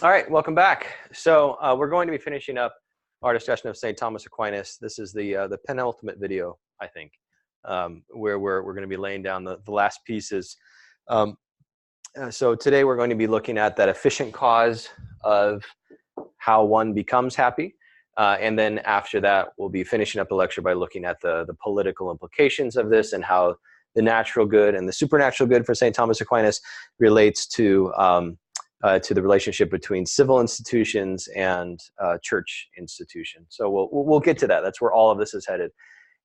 All right, welcome back. So we're going to be finishing up our discussion of St. Thomas Aquinas. This is the penultimate video, I think, where we're going to be laying down the last pieces. So today we're going to be looking at that efficient cause of how one becomes happy. And then after that, we'll be finishing up the lecture by looking at the political implications of this and how the natural good and the supernatural good for St. Thomas Aquinas relates to the relationship between civil institutions and church institutions. So we'll get to that. That's where all of this is headed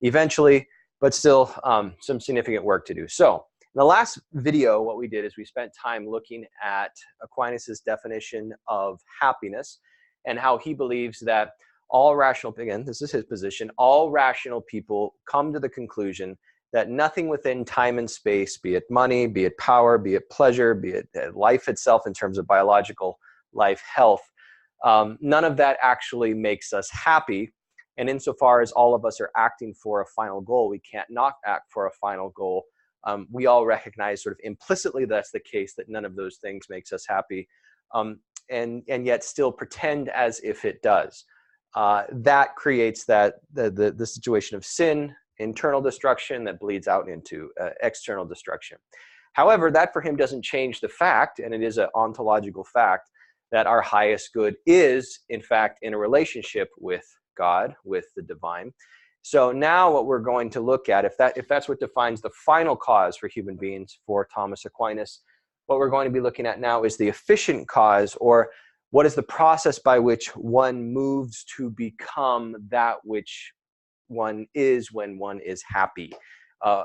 eventually, but still some significant work to do. So in the last video, what we did is we spent time looking at Aquinas' definition of happiness and how he believes that all rational, again, this is his position, all rational people come to the conclusion that nothing within time and space, be it money, be it power, be it pleasure, be it life itself in terms of biological life, health, none of that actually makes us happy. And insofar as all of us are acting for a final goal, we can't not act for a final goal. We all recognize sort of implicitly that's the case, that none of those things makes us happy, and yet still pretend as if it does. That creates the situation of sin, internal destruction that bleeds out into external destruction. However, that for him doesn't change the fact, and it is an ontological fact, that our highest good is, in fact, in a relationship with God, with the divine. So now what we're going to look at, if that's what defines the final cause for human beings for Thomas Aquinas, what we're going to be looking at now is the efficient cause, or what is the process by which one moves to become that which one is when one is happy.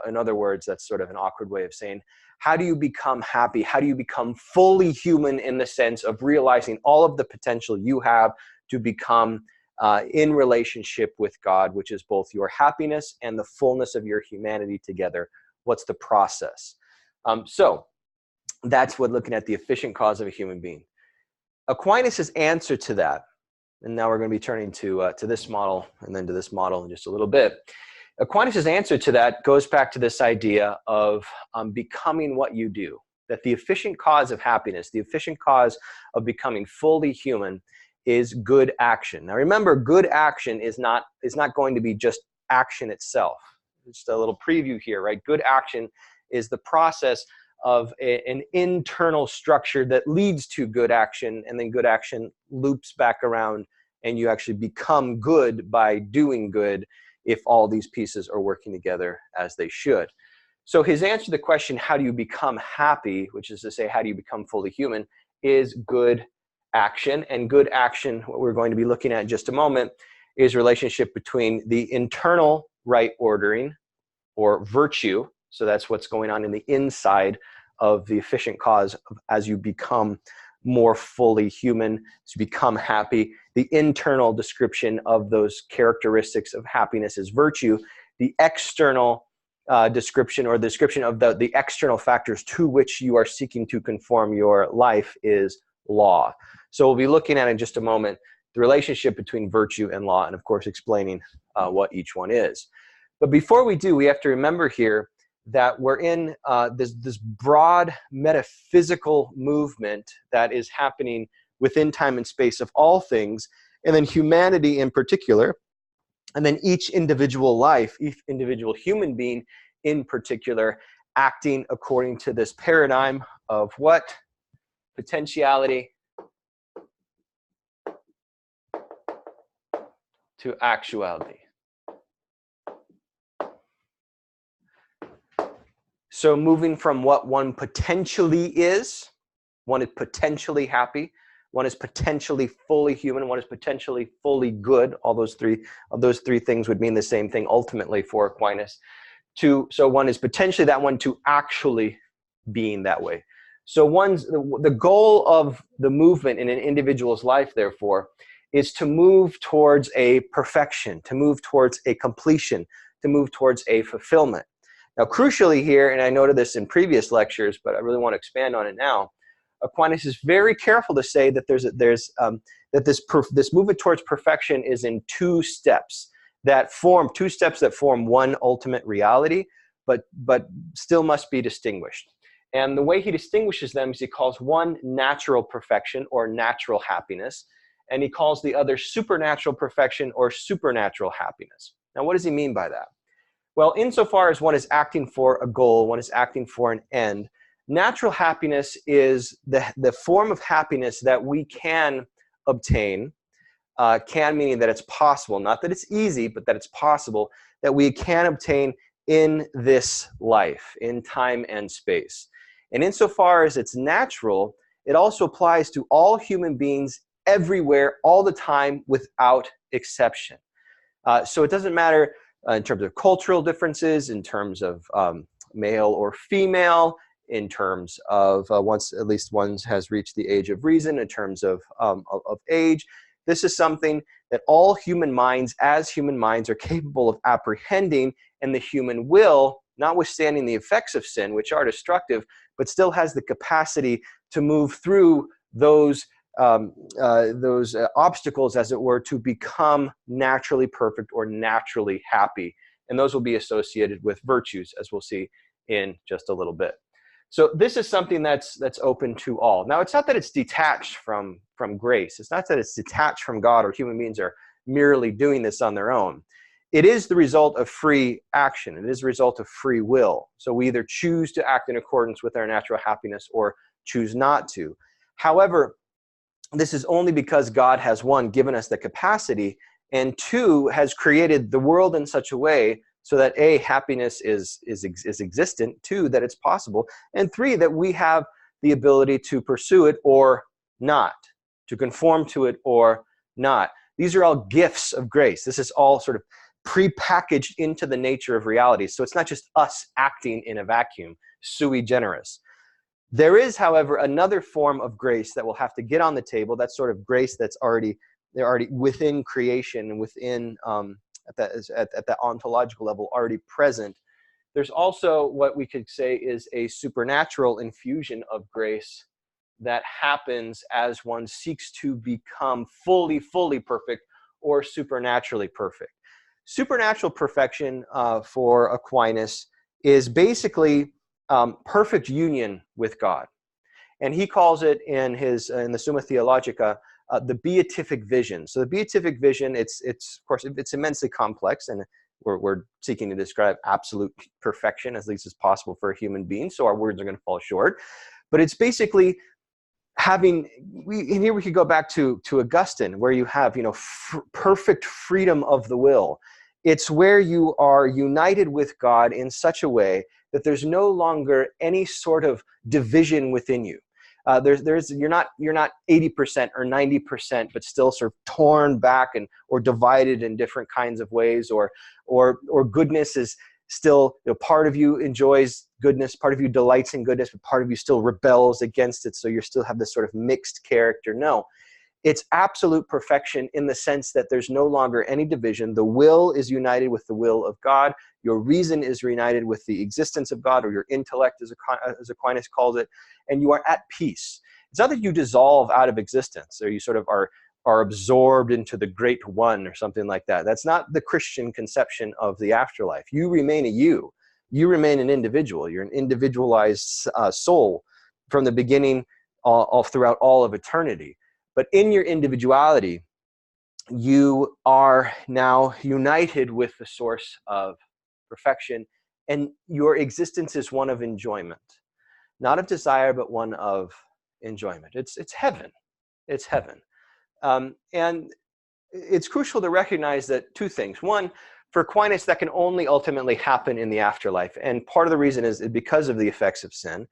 In other words, that's sort of an awkward way of saying, how do you become happy? How do you become fully human in the sense of realizing all of the potential you have to become in relationship with God, which is both your happiness and the fullness of your humanity together? What's the process? So that's what looking at the efficient cause of a human being. Aquinas' answer to that, and now we're going to be turning to this model and then to this model in just a little bit. Aquinas' answer to that goes back to this idea of becoming what you do, that the efficient cause of happiness, the efficient cause of becoming fully human is good action. Now remember, good action is not going to be just action itself. Just a little preview here, right? Good action is the process of an internal structure that leads to good action, and then good action loops back around, and you actually become good by doing good if all these pieces are working together as they should. So his answer to the question, how do you become happy, which is to say, how do you become fully human, is good action. And good action, what we're going to be looking at in just a moment, is relationship between the internal right ordering, or virtue. So that's what's going on in the inside of the efficient cause as you become more fully human, as you become happy. The internal description of those characteristics of happiness is virtue. The external description, or the description of the external factors to which you are seeking to conform your life, is law. So we'll be looking at in just a moment the relationship between virtue and law, and of course explaining what each one is. But before we do, we have to remember here that we're in this broad metaphysical movement that is happening within time and space of all things, and then humanity in particular, and then each individual life, each individual human being in particular, acting according to this paradigm of what? Potentiality to actuality. So moving from what one potentially is, one is potentially happy, one is potentially fully human, one is potentially fully good. All those three things would mean the same thing ultimately for Aquinas. So one is potentially that one to actually being that way. So the goal of the movement in an individual's life, therefore, is to move towards a perfection, to move towards a completion, to move towards a fulfillment. Now, crucially here, and I noted this in previous lectures, but I really want to expand on it now, Aquinas is very careful to say that this movement towards perfection is in two steps that form one ultimate reality, but still must be distinguished. And the way he distinguishes them is he calls one natural perfection or natural happiness, and he calls the other supernatural perfection or supernatural happiness. Now, what does he mean by that? Well, insofar as one is acting for a goal, one is acting for an end, natural happiness is the form of happiness that we can obtain, can meaning that it's possible, not that it's easy, but that it's possible, that we can obtain in this life, in time and space. And insofar as it's natural, it also applies to all human beings everywhere, all the time, without exception. So it doesn't matter in terms of cultural differences, in terms of male or female, in terms of once at least one has reached the age of reason, in terms of age. This is something that all human minds, as human minds, are capable of apprehending, and the human will, notwithstanding the effects of sin, which are destructive, but still has the capacity to move through those obstacles, as it were, to become naturally perfect or naturally happy. And those will be associated with virtues, as we'll see in just a little bit. So this is something that's open to all. Now, it's not that it's detached from grace. It's not that it's detached from God, or human beings are merely doing this on their own. It is the result of free action. It is the result of free will. So we either choose to act in accordance with our natural happiness or choose not to. However, this is only because God has, one, given us the capacity, and two, has created the world in such a way so that A, happiness is existent, two, that it's possible, and three, that we have the ability to pursue it or not, to conform to it or not. These are all gifts of grace. This is all sort of prepackaged into the nature of reality. So it's not just us acting in a vacuum, sui generis. There is, however, another form of grace that will have to get on the table. That's sort of grace that's already within creation and within at that ontological level already present. There's also what we could say is a supernatural infusion of grace that happens as one seeks to become fully perfect or supernaturally perfect. Supernatural perfection for Aquinas is basically perfect union with God. And he calls it in the Summa Theologica the beatific vision. So the beatific vision, it's of course, it's immensely complex, and we're seeking to describe absolute perfection as least as possible for a human being, so our words are going to fall short. But it's basically having, and here we could go back to Augustine, where you have, perfect freedom of the will. It's where you are united with God in such a way that there's no longer any sort of division within you. You're not 80% or 90%, but still sort of torn back or divided in different kinds of ways, or goodness is still, part of you enjoys goodness, part of you delights in goodness, but part of you still rebels against it. So you still have this sort of mixed character. No, it's absolute perfection in the sense that there's no longer any division. The will is united with the will of God. Your reason is reunited with the existence of God, or your intellect, as Aquinas calls it, and you are at peace. It's not that you dissolve out of existence, or you sort of are absorbed into the great one or something like that. That's not the Christian conception of the afterlife. You remain a you. You remain an individual. You're an individualized soul from the beginning all throughout all of eternity. But in your individuality, you are now united with the source of perfection, and your existence is one of enjoyment, not of desire, but one of enjoyment. It's heaven. It's heaven. And it's crucial to recognize that two things. One, for Aquinas, that can only ultimately happen in the afterlife. And part of the reason is because of the effects of sin.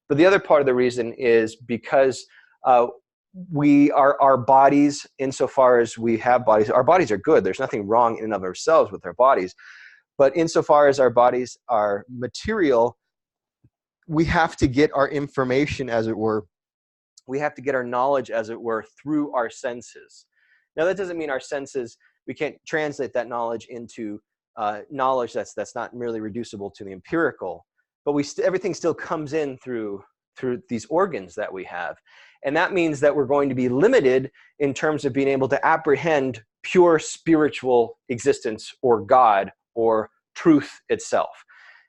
But the other part of the reason is because our bodies, insofar as we have bodies, our bodies are good. There's nothing wrong in and of ourselves with our bodies. But insofar as our bodies are material, we have to get our information, as it were. We have to get our knowledge, as it were, through our senses. Now, that doesn't mean our senses, we can't translate that knowledge into knowledge that's not merely reducible to the empirical, but everything still comes in through these organs that we have. And that means that we're going to be limited in terms of being able to apprehend pure spiritual existence, or God, or truth itself.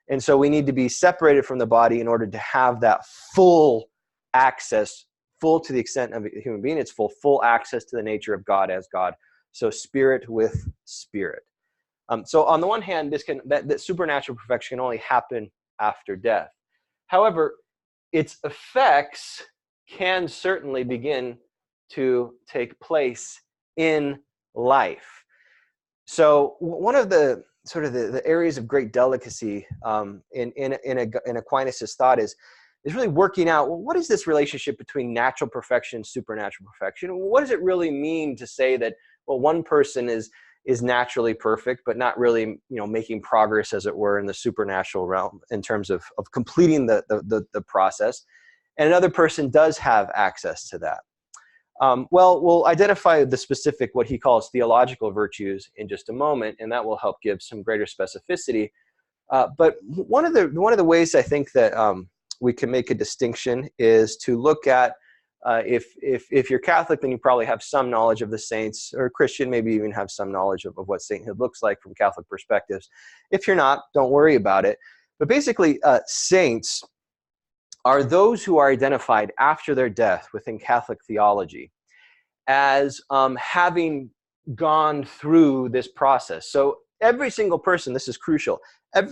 And so we need to be separated from the body in order to have that full access, full to the extent of a human being. It's full access to the nature of God as God. So spirit with spirit. So on the one hand, that supernatural perfection can only happen after death. However, its effects can certainly begin to take place in life. So one of the sort of the areas of great delicacy in Aquinas' thought is really working out, well, what is this relationship between natural perfection and supernatural perfection? What does it really mean to say that, well, one person is naturally perfect, but not really, making progress, as it were, in the supernatural realm in terms of completing the process, and another person does have access to that? Well, we'll identify the specific, what he calls theological virtues, in just a moment, and that will help give some greater specificity. But one of the ways I think that we can make a distinction is to look at, if you're Catholic, then you probably have some knowledge of the saints, or Christian, maybe even have some knowledge of what sainthood looks like from Catholic perspectives. If you're not, don't worry about it. But basically, saints are those who are identified after their death within Catholic theology as having gone through this process. So every single person, this is crucial,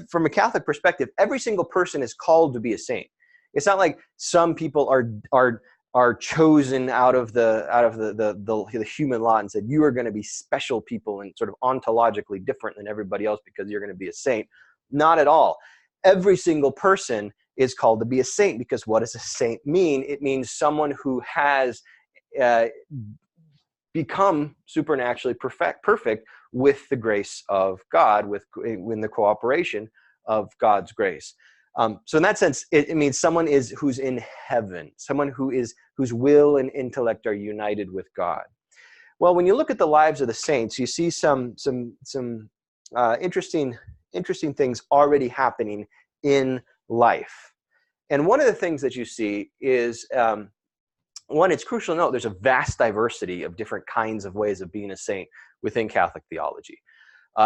from a Catholic perspective, every single person is called to be a saint. It's not like some people are chosen out of the human lot and said, you are going to be special people and sort of ontologically different than everybody else because you're going to be a saint. Not at all. Every single person is called to be a saint, because what does a saint mean? It means someone who has become supernaturally perfect with the grace of God, in the cooperation of God's grace. So in that sense, it means someone who's in heaven, someone whose will and intellect are united with God. Well, when you look at the lives of the saints, you see some interesting things already happening in life. And one of the things that you see is, one, it's crucial to note there's a vast diversity of different kinds of ways of being a saint within Catholic theology.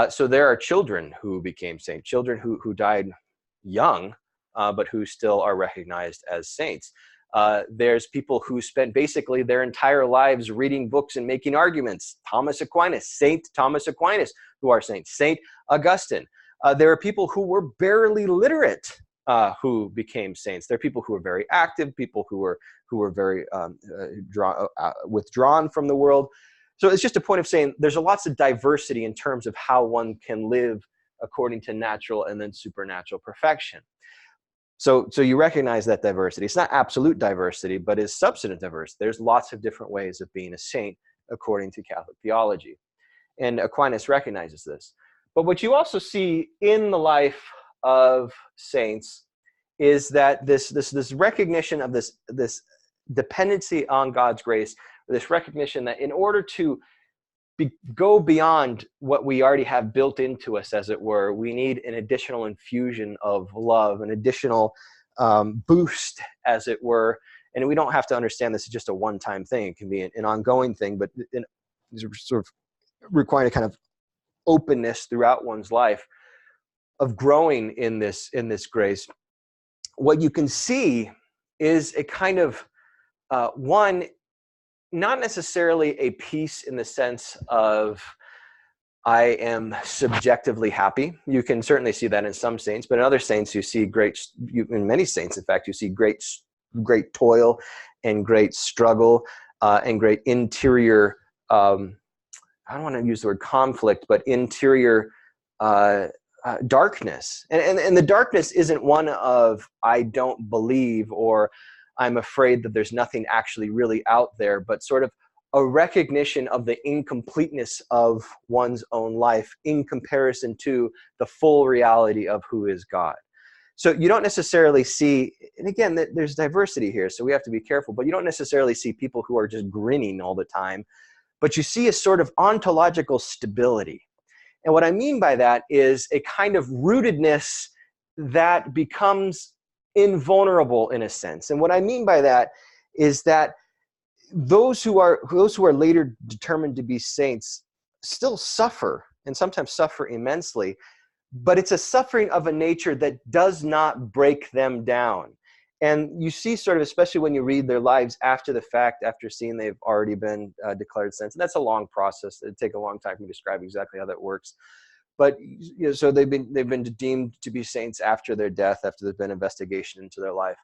So there are children who became saints, children who died young, but who still are recognized as saints. There's people who spent basically their entire lives reading books and making arguments. Thomas Aquinas, Saint Thomas Aquinas, who are saints. Saint Augustine. There are people who were barely literate who became saints. There are people who are very active, people who were very withdrawn from the world. So it's just a point of saying there's lots of diversity in terms of how one can live according to natural and then supernatural perfection. So you recognize that diversity. It's not absolute diversity, but it's substantive diversity. There's lots of different ways of being a saint according to Catholic theology. And Aquinas recognizes this. But what you also see in the life of saints is that this recognition of this dependency on God's grace, or this recognition that in order to go beyond what we already have built into us, as it were, we need an additional infusion of love, an additional boost, as it were. And we don't have to understand this is just a one-time thing. It can be an ongoing thing, but sort of requiring a kind of openness throughout one's life of growing in this grace. What you can see is a kind of one, not necessarily a peace in the sense of I am subjectively happy. You can certainly see that in some saints, but in other saints you see in many saints, in fact, you see great toil and great struggle and great interior, I don't want to use the word conflict, but interior darkness. And the darkness isn't one of I don't believe or I'm afraid that there's nothing actually really out there, but sort of a recognition of the incompleteness of one's own life in comparison to the full reality of who is God. So you don't necessarily see, and again, there's diversity here, so we have to be careful, but you don't necessarily see people who are just grinning all the time, but you see a sort of ontological stability. And what I mean by that is a kind of rootedness that becomes invulnerable in a sense. And what I mean by that is that those who are later determined to be saints still suffer, and sometimes suffer immensely, but it's a suffering of a nature that does not break them down. And you see sort of, especially when you read their lives after the fact, after seeing they've already been declared saints. And that's a long process. It'd take a long time to describe exactly how that works. But so they've been deemed to be saints after their death, after there's been investigation into their life.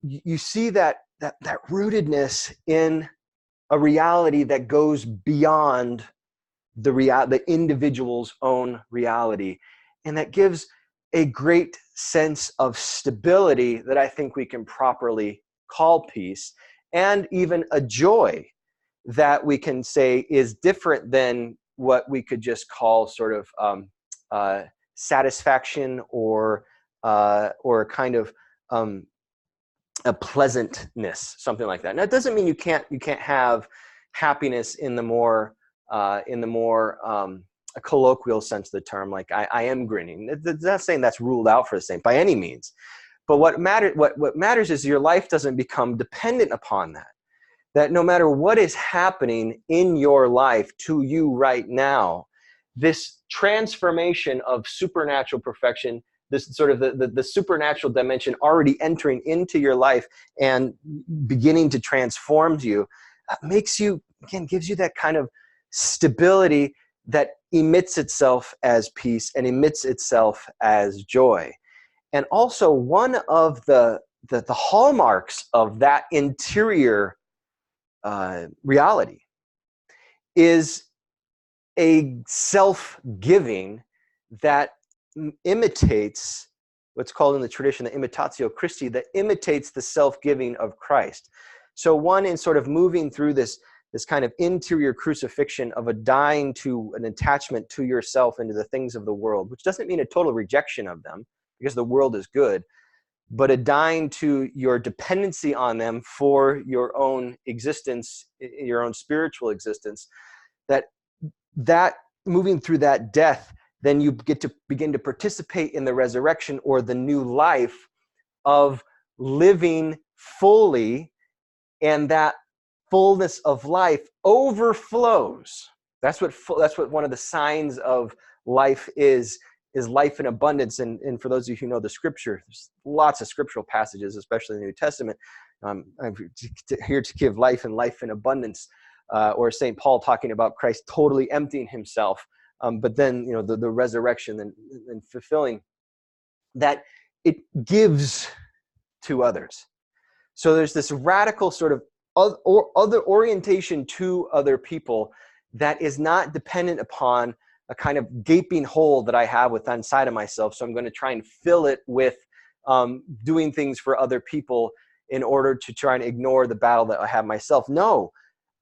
You see that rootedness in a reality that goes beyond the individual's own reality, and that gives a great sense of stability that I think we can properly call peace, and even a joy that we can say is different than what we could just call sort of satisfaction or a kind of a pleasantness, something like that. Now, it doesn't mean you can't have happiness in the more a colloquial sense of the term, like I am grinning. It's not saying that's ruled out for the saint by any means, but what matters is your life doesn't become dependent upon that. That no matter what is happening in your life to you right now, this transformation of supernatural perfection, this sort of the supernatural dimension already entering into your life and beginning to transform you, makes you, again, gives you that kind of stability that emits itself as peace and emits itself as joy. And also one of the hallmarks of that interior reality is a self-giving that imitates what's called in the tradition the imitatio Christi, that imitates the self-giving of Christ. So one, in sort of moving through this kind of interior crucifixion of a dying to an attachment to yourself and to the things of the world, which doesn't mean a total rejection of them, because the world is good, but a dying to your dependency on them for your own existence, your own spiritual existence, that moving through that death, then you get to begin to participate in the resurrection or the new life of living fully, and that fullness of life overflows. That's what one of the signs of life is life in abundance. And for those of you who know the scripture, there's lots of scriptural passages, especially in the New Testament. I'm here to give life and life in abundance, or St. Paul talking about Christ totally emptying himself, but then the resurrection and fulfilling that it gives to others. So there's this radical sort of other orientation to other people that is not dependent upon a kind of gaping hole that I have within inside of myself. So I'm going to try and fill it with doing things for other people in order to try and ignore the battle that I have myself. No,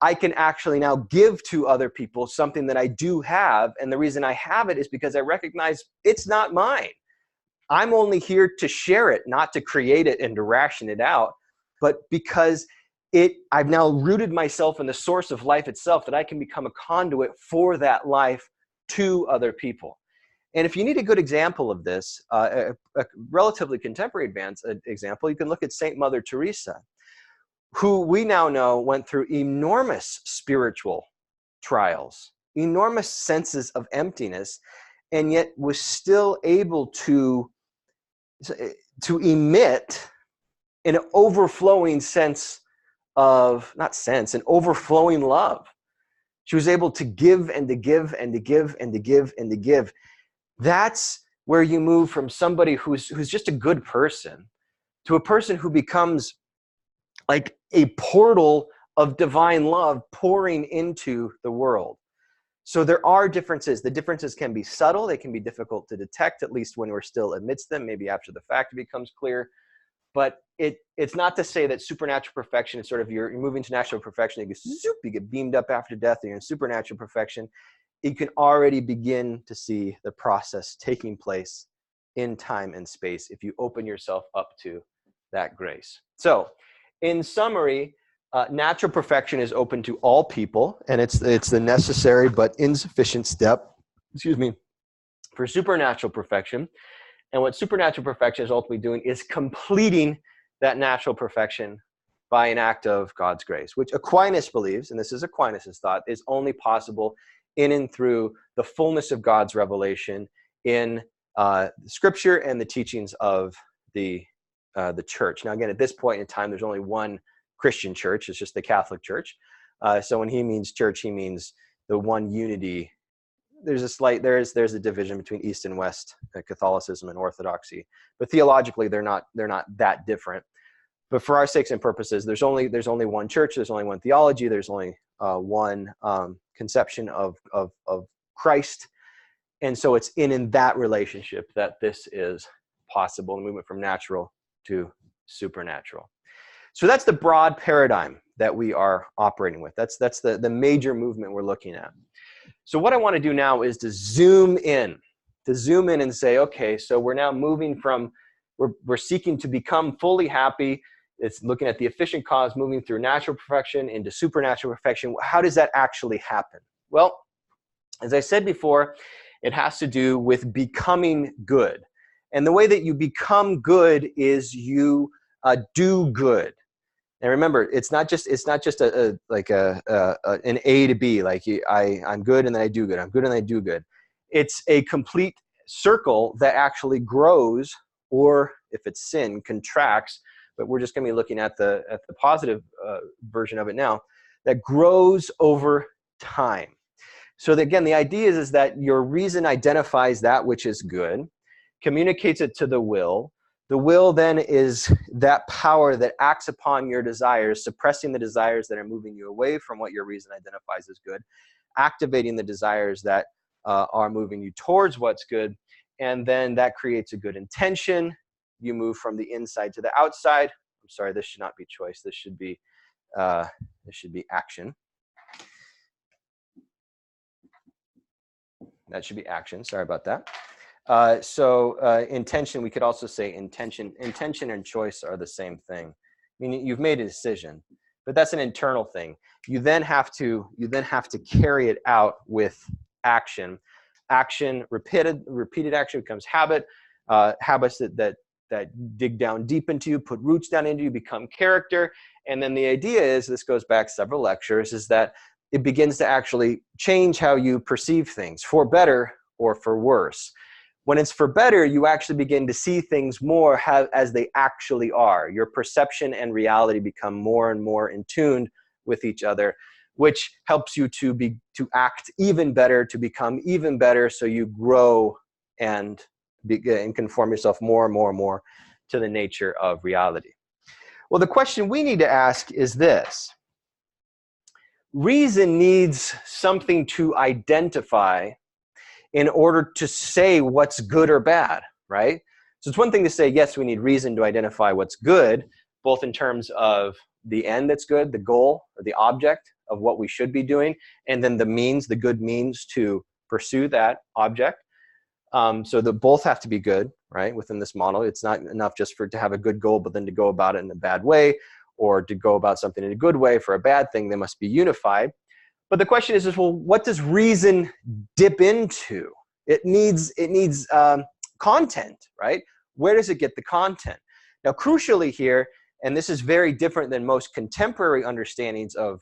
I can actually now give to other people something that I do have. And the reason I have it is because I recognize it's not mine. I'm only here to share it, not to create it and to ration it out, but because I've now rooted myself in the source of life itself, that I can become a conduit for that life to other people. And if you need a good example of this, a relatively contemporary example, you can look at Saint Mother Teresa, who we now know went through enormous spiritual trials, enormous senses of emptiness, and yet was still able to emit an overflowing sense of, an overflowing love. She was able to give and to give and to give and to give and to give. That's where you move from somebody who's just a good person to a person who becomes like a portal of divine love pouring into the world. So there are differences. The differences can be subtle. They can be difficult to detect, at least when we're still amidst them. Maybe after the fact it becomes clear. But it's not to say that supernatural perfection is sort of you're moving to natural perfection. You get beamed up after death, and you're in supernatural perfection. You can already begin to see the process taking place in time and space if you open yourself up to that grace. So, in summary, natural perfection is open to all people, and it's the necessary but insufficient step, for supernatural perfection. And what supernatural perfection is ultimately doing is completing that natural perfection by an act of God's grace, which Aquinas believes, and this is Aquinas' thought, is only possible in and through the fullness of God's revelation in Scripture and the teachings of the church. Now, again, at this point in time, there's only one Christian church. It's just the Catholic Church. So when he means church, he means the one unity. There's a division between East and West, Catholicism and Orthodoxy, but theologically they're not that different. But for our sakes and purposes, there's only one church, there's only one theology, there's only one conception of Christ, and so it's in that relationship that this is possible, the movement from natural to supernatural. So that's the broad paradigm that we are operating with. That's the major movement we're looking at. So what I want to do now is to zoom in and say, okay, so we're now moving from, we're seeking to become fully happy. It's looking at the efficient cause, moving through natural perfection into supernatural perfection. How does that actually happen? Well, as I said before, it has to do with becoming good. And the way that you become good is you do good. And remember, it's not just an A to B, like I'm good and then I do good. I'm good and I do good. It's a complete circle that actually grows, or if it's sin, contracts. But we're just going to be looking at the positive version of it now, that grows over time. So that, again, the idea is that your reason identifies that which is good, communicates it to the will. The will then is that power that acts upon your desires, suppressing the desires that are moving you away from what your reason identifies as good, activating the desires that are moving you towards what's good, and then that creates a good intention. You move from the inside to the outside. I'm sorry, this should not be choice. This should be action. That should be action. Sorry about that. Intention, we could also say intention and choice are the same thing. Meaning you've made a decision, but that's an internal thing. You then have to carry it out with action. Repeated action becomes habit. Habits that dig down deep into you, put roots down into you, become character. And then the idea is, this goes back several lectures, is that it begins to actually change how you perceive things, for better or for worse. When it's for better, you actually begin to see things more as they actually are. Your perception and reality become more and more in tune with each other, which helps you to act even better, to become even better, so you grow and conform yourself more and more and more to the nature of reality. Well, the question we need to ask is this. Reason needs something to identify in order to say what's good or bad, right? So it's one thing to say, yes, we need reason to identify what's good, both in terms of the end that's good, the goal or the object of what we should be doing, and then the good means to pursue that object. So the both have to be good, right? Within this model, it's not enough just to have a good goal, but then to go about it in a bad way, or to go about something in a good way for a bad thing. They must be unified. But the question is, well, what does reason dip into? It needs content, right? Where does it get the content? Now, crucially here, and this is very different than most contemporary understandings of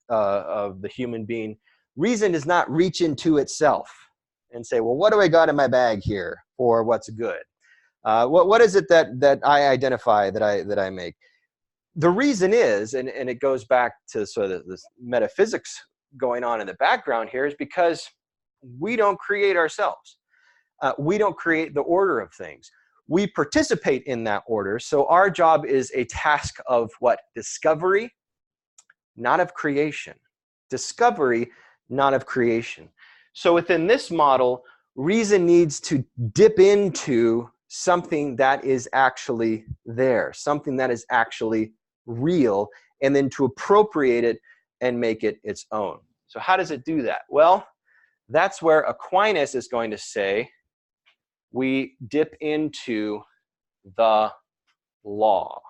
the human being, reason does not reach into itself and say, well, what do I got in my bag here for what's good? What is it that I identify, that I make? The reason is, and it goes back to sort of this metaphysics going on in the background here, is because we don't create ourselves. We don't create the order of things. We participate in that order. So our job is a task of what? Discovery, not of creation. Discovery, not of creation. So within this model, reason needs to dip into something that is actually there, something that is actually real, and then to appropriate it and make it its own. So how does it do that? Well, that's where Aquinas is going to say we dip into the law.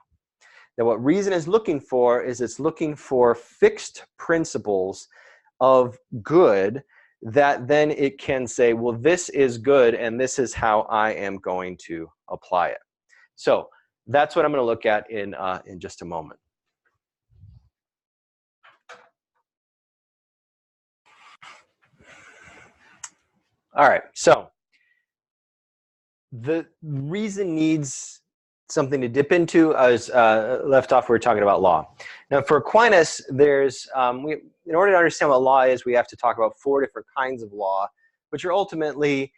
Now, what reason is looking for is it's looking for fixed principles of good that then it can say, well, this is good, and this is how I am going to apply it. So that's what I'm going to look at in just a moment. All right, so the reason needs something to dip into. As left off, we were talking about law. Now, for Aquinas, there's in order to understand what law is, we have to talk about 4 different kinds of law, which are ultimately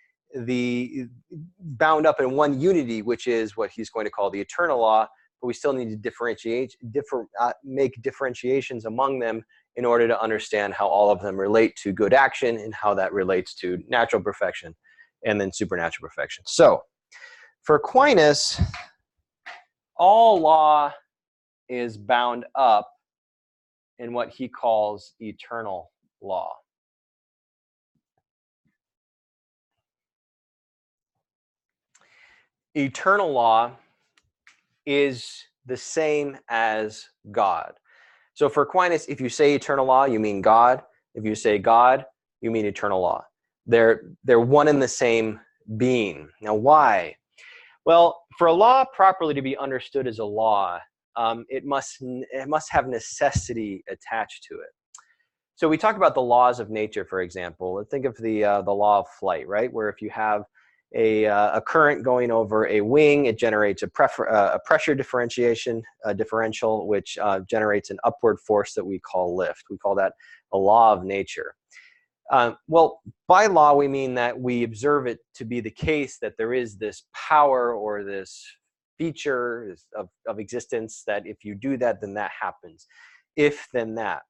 bound up in one unity, which is what he's going to call the eternal law. But we still need to make differentiations among them in order to understand how all of them relate to good action and how that relates to natural perfection and then supernatural perfection. So for Aquinas, all law is bound up in what he calls eternal law. Eternal law is the same as God. So for Aquinas, if you say eternal law, you mean God. If you say God, you mean eternal law. They're one and the same being. Now, why? Well, for a law properly to be understood as a law, it must have necessity attached to it. So we talk about the laws of nature, for example. Think of the law of flight, right? Where if you have a current going over a wing, it generates a pressure differential, which generates an upward force that we call lift. We call that a law of nature. Well, by law, we mean that we observe it to be the case that there is this power or this feature of existence that if you do that, then that happens. If, then that.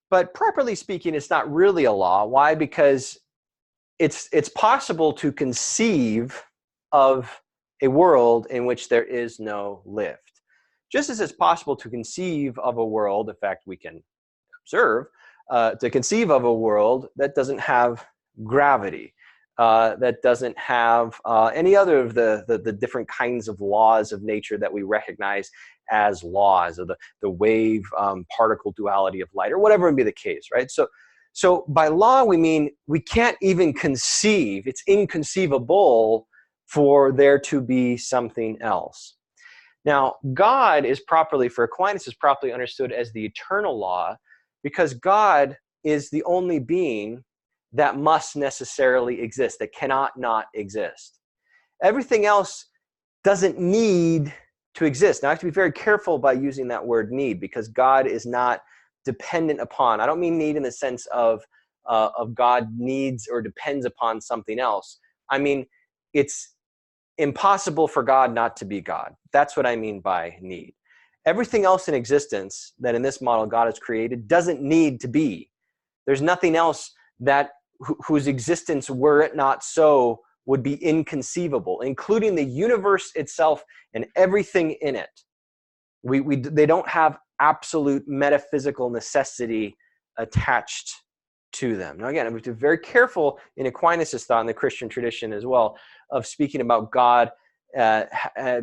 But properly speaking, it's not really a law. Why? Because it's possible to conceive of a world in which there is no lift. Just as it's possible to conceive of a world, in fact, we can observe, to conceive of a world that doesn't have gravity, that doesn't have any other of the different kinds of laws of nature that we recognize as laws, or the wave particle duality of light, or whatever would be the case, right? So by law, we mean we can't even conceive, it's inconceivable for there to be something else. Now, God is properly, for Aquinas, is properly understood as the eternal law, because God is the only being that must necessarily exist, that cannot not exist. Everything else doesn't need to exist. Now, I have to be very careful by using that word need, because God is not dependent upon. I don't mean need in the sense of God needs or depends upon something else. I mean, it's impossible for God not to be God. That's what I mean by need. Everything else in existence that in this model God has created doesn't need to be. There's nothing else that whose existence, were it not so, would be inconceivable, including the universe itself and everything in it. They don't have absolute metaphysical necessity attached to them. Now, again, I have to be very careful in Aquinas' thought, in the Christian tradition as well, of speaking about God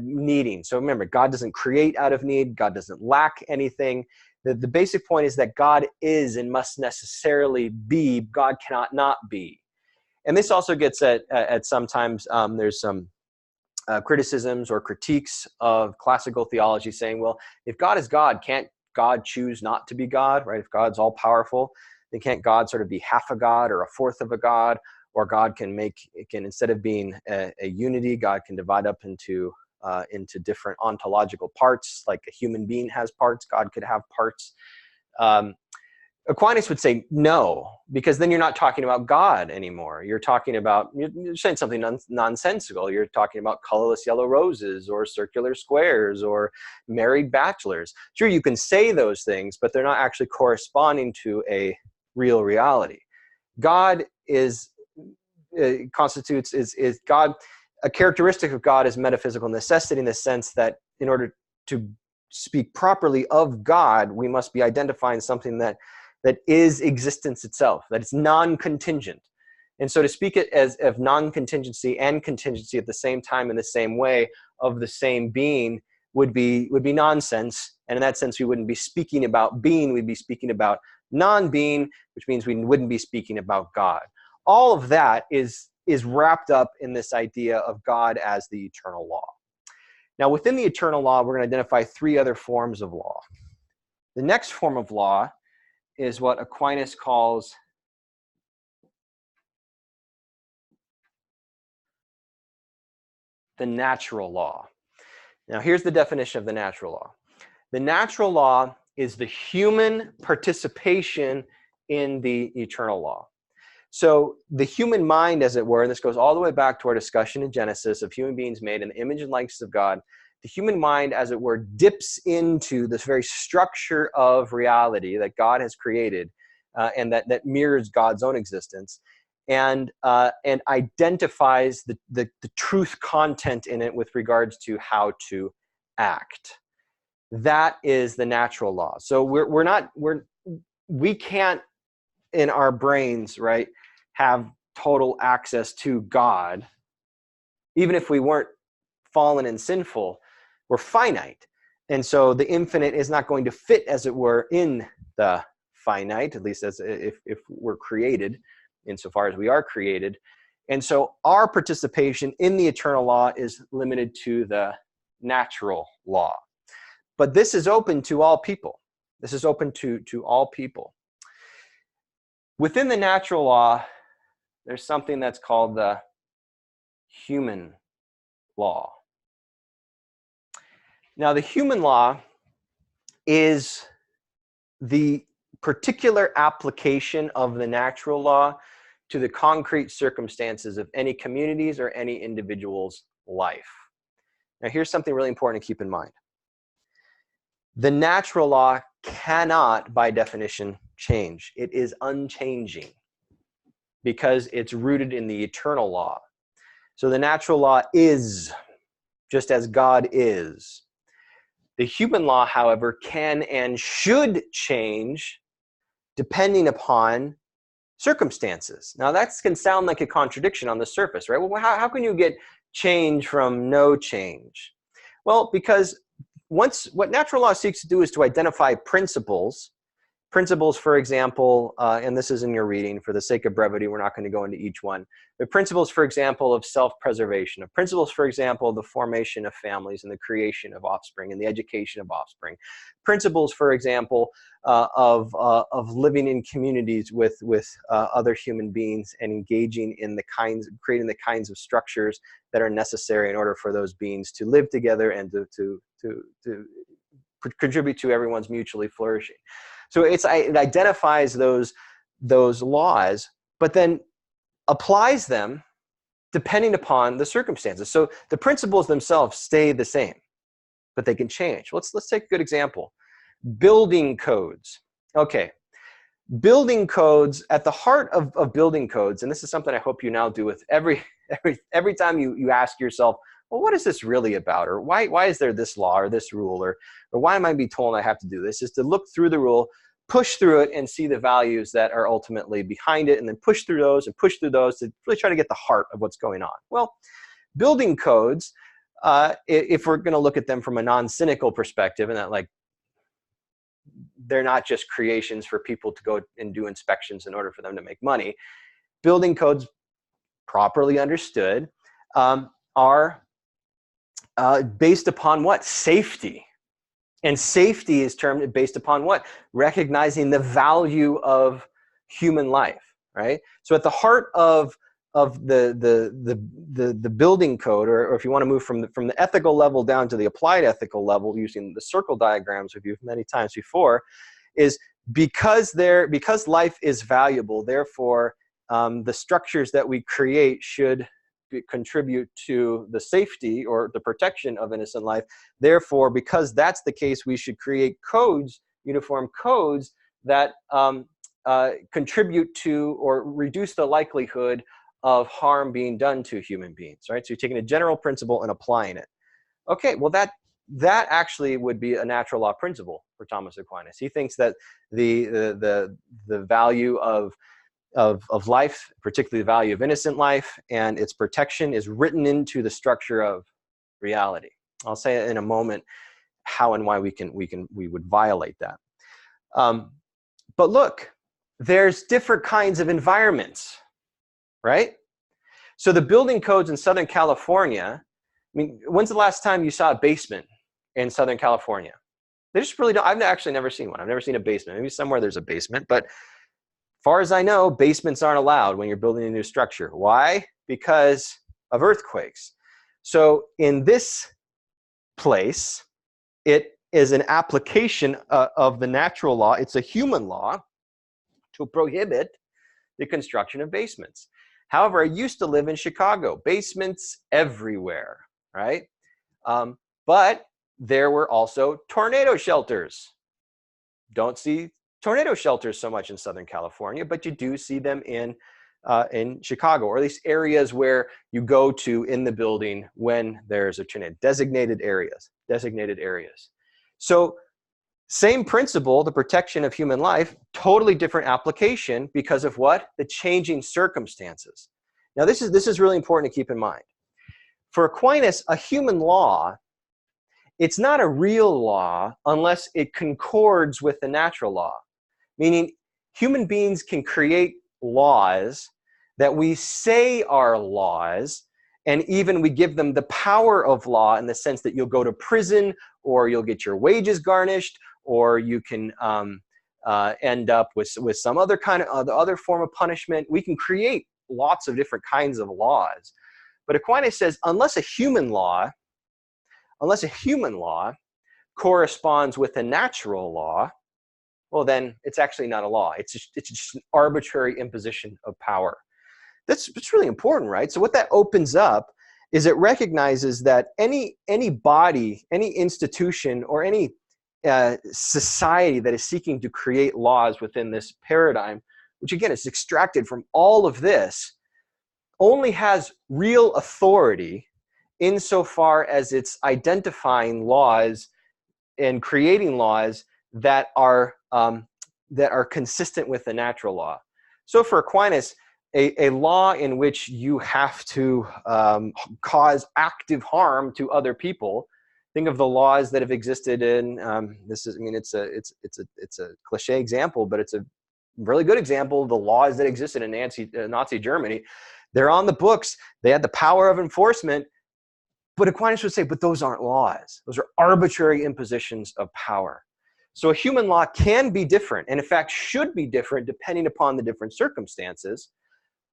needing. So remember, God doesn't create out of need. God doesn't lack anything. The basic point is that God is and must necessarily be. God cannot not be. And this also gets at sometimes there's some criticisms or critiques of classical theology saying, well, if God is God, can't God choose not to be God, right? If God's all powerful, then can't God sort of be half a God or a fourth of a God? Or God can instead of being a unity, God can divide up into different ontological parts, like a human being has parts, God could have parts. Aquinas would say no, because then you're not talking about God anymore. You're saying something nonsensical. You're talking about colorless yellow roses or circular squares or married bachelors. Sure, you can say those things, but they're not actually corresponding to a real reality. God is God. A characteristic of God is metaphysical necessity, in the sense that in order to speak properly of God, we must be identifying something that is existence itself, that it's non-contingent. And so to speak it as of non-contingency and contingency at the same time in the same way of the same being would be nonsense. And in that sense, we wouldn't be speaking about being, we'd be speaking about non-being, which means we wouldn't be speaking about God. All of that is wrapped up in this idea of God as the eternal law. Now, within the eternal law, we're going to identify 3 other forms of law. The next form of law is what Aquinas calls the natural law. Now, here's the definition of the natural law. The natural law is the human participation in the eternal law. So the human mind, as it were, and this goes all the way back to our discussion in Genesis of human beings made in the image and likeness of God, the human mind, as it were, dips into this very structure of reality that God has created and that mirrors God's own existence, and identifies the truth content in it with regards to how to act. That is the natural law. So we can't in our brains, right, have total access to God. Even if we weren't fallen and sinful, we're finite. And so the infinite is not going to fit, as it were, in the finite, at least as if we're created, insofar as we are created. And so our participation in the eternal law is limited to the natural law. But this is open to all people. This is open to all people. Within the natural law, there's something that's called the human law. Now, the human law is the particular application of the natural law to the concrete circumstances of any community's or any individual's life. Now, here's something really important to keep in mind. The natural law cannot, by definition, change. It is unchanging because it's rooted in the eternal law. So the natural law is just as God is. The human law, however, can and should change depending upon circumstances. Now, that can sound like a contradiction on the surface, right? Well, how can you get change from no change? Well, because what natural law seeks to do is to identify principles, for example, and this is in your reading, for the sake of brevity, we're not going to go into each one, but principles, for example, of self-preservation, of principles, for example, of the formation of families and the creation of offspring and the education of offspring, principles, for example, of living in communities with other human beings and engaging in creating the kinds of structures that are necessary in order for those beings to live together and to contribute to everyone's mutually flourishing. So it identifies those laws, but then applies them depending upon the circumstances. So the principles themselves stay the same, but they can change. Let's take a good example. Building codes. Okay, building codes, at the heart of building codes, and this is something I hope you now do with every time you ask yourself, well, what is this really about? Or why is there this law or this rule? Or why am I being told I have to do this? Is to look through the rule, push through it, and see the values that are ultimately behind it, and then push through those to really try to get the heart of what's going on. Well, building codes, if we're going to look at them from a non-cynical perspective, and that they're not just creations for people to go and do inspections in order for them to make money. Building codes, properly understood, are based upon what? Safety. And safety is termed based upon what? Recognizing the value of human life, right? So at the heart of the building code, or if you want to move from the ethical level down to the applied ethical level using the circle diagrams we've used many times before, is because life is valuable, therefore the structures that we create should contribute to the safety or the protection of innocent life. Therefore, because that's the case, we should create codes, uniform codes that contribute to or reduce the likelihood of harm being done to human beings, right? So you're taking a general principle and applying it. Okay, well that actually would be a natural law principle for Thomas Aquinas. He thinks that the value of life, particularly the value of innocent life and its protection, is written into the structure of reality. I'll say in a moment how and why we would violate that. But look, there's different kinds of environments, right? So the building codes in Southern California, I mean, when's the last time you saw a basement in Southern California? They just really don't. I've actually never seen one. I've never seen a basement. Maybe somewhere there's a basement, but far as I know, basements aren't allowed when you're building a new structure. Why? Because of earthquakes. So in this place, it is an application of the natural law. It's a human law to prohibit the construction of basements. However, I used to live in Chicago, basements everywhere, right? But there were also tornado shelters. Don't see tornado shelters so much in Southern California, but you do see them in Chicago, or at least areas where you go to in the building when there's a tornado. Designated areas. So same principle, the protection of human life, totally different application because of what? The changing circumstances. Now this is really important to keep in mind. For Aquinas, a human law, it's not a real law unless it concords with the natural law. Meaning human beings can create laws that we say are laws, and even we give them the power of law in the sense that you'll go to prison, or you'll get your wages garnished, or you can end up with some other kind of other form of punishment. We can create lots of different kinds of laws. But Aquinas says unless a human law corresponds with a natural law, well, then it's actually not a law. It's just an arbitrary imposition of power. That's really important, right? So what that opens up is it recognizes that any body, any institution, or any society that is seeking to create laws within this paradigm, which again is extracted from all of this, only has real authority insofar as it's identifying laws and creating laws that are consistent with the natural law. So for Aquinas, a law in which you have to cause active harm to other people. Think of the laws that have existed in it's a cliche example, but it's a really good example of the laws that existed in Nazi Germany. They're on the books. They had the power of enforcement. But Aquinas would say, but those aren't laws. Those are arbitrary impositions of power. So a human law can be different, and in fact should be different depending upon the different circumstances.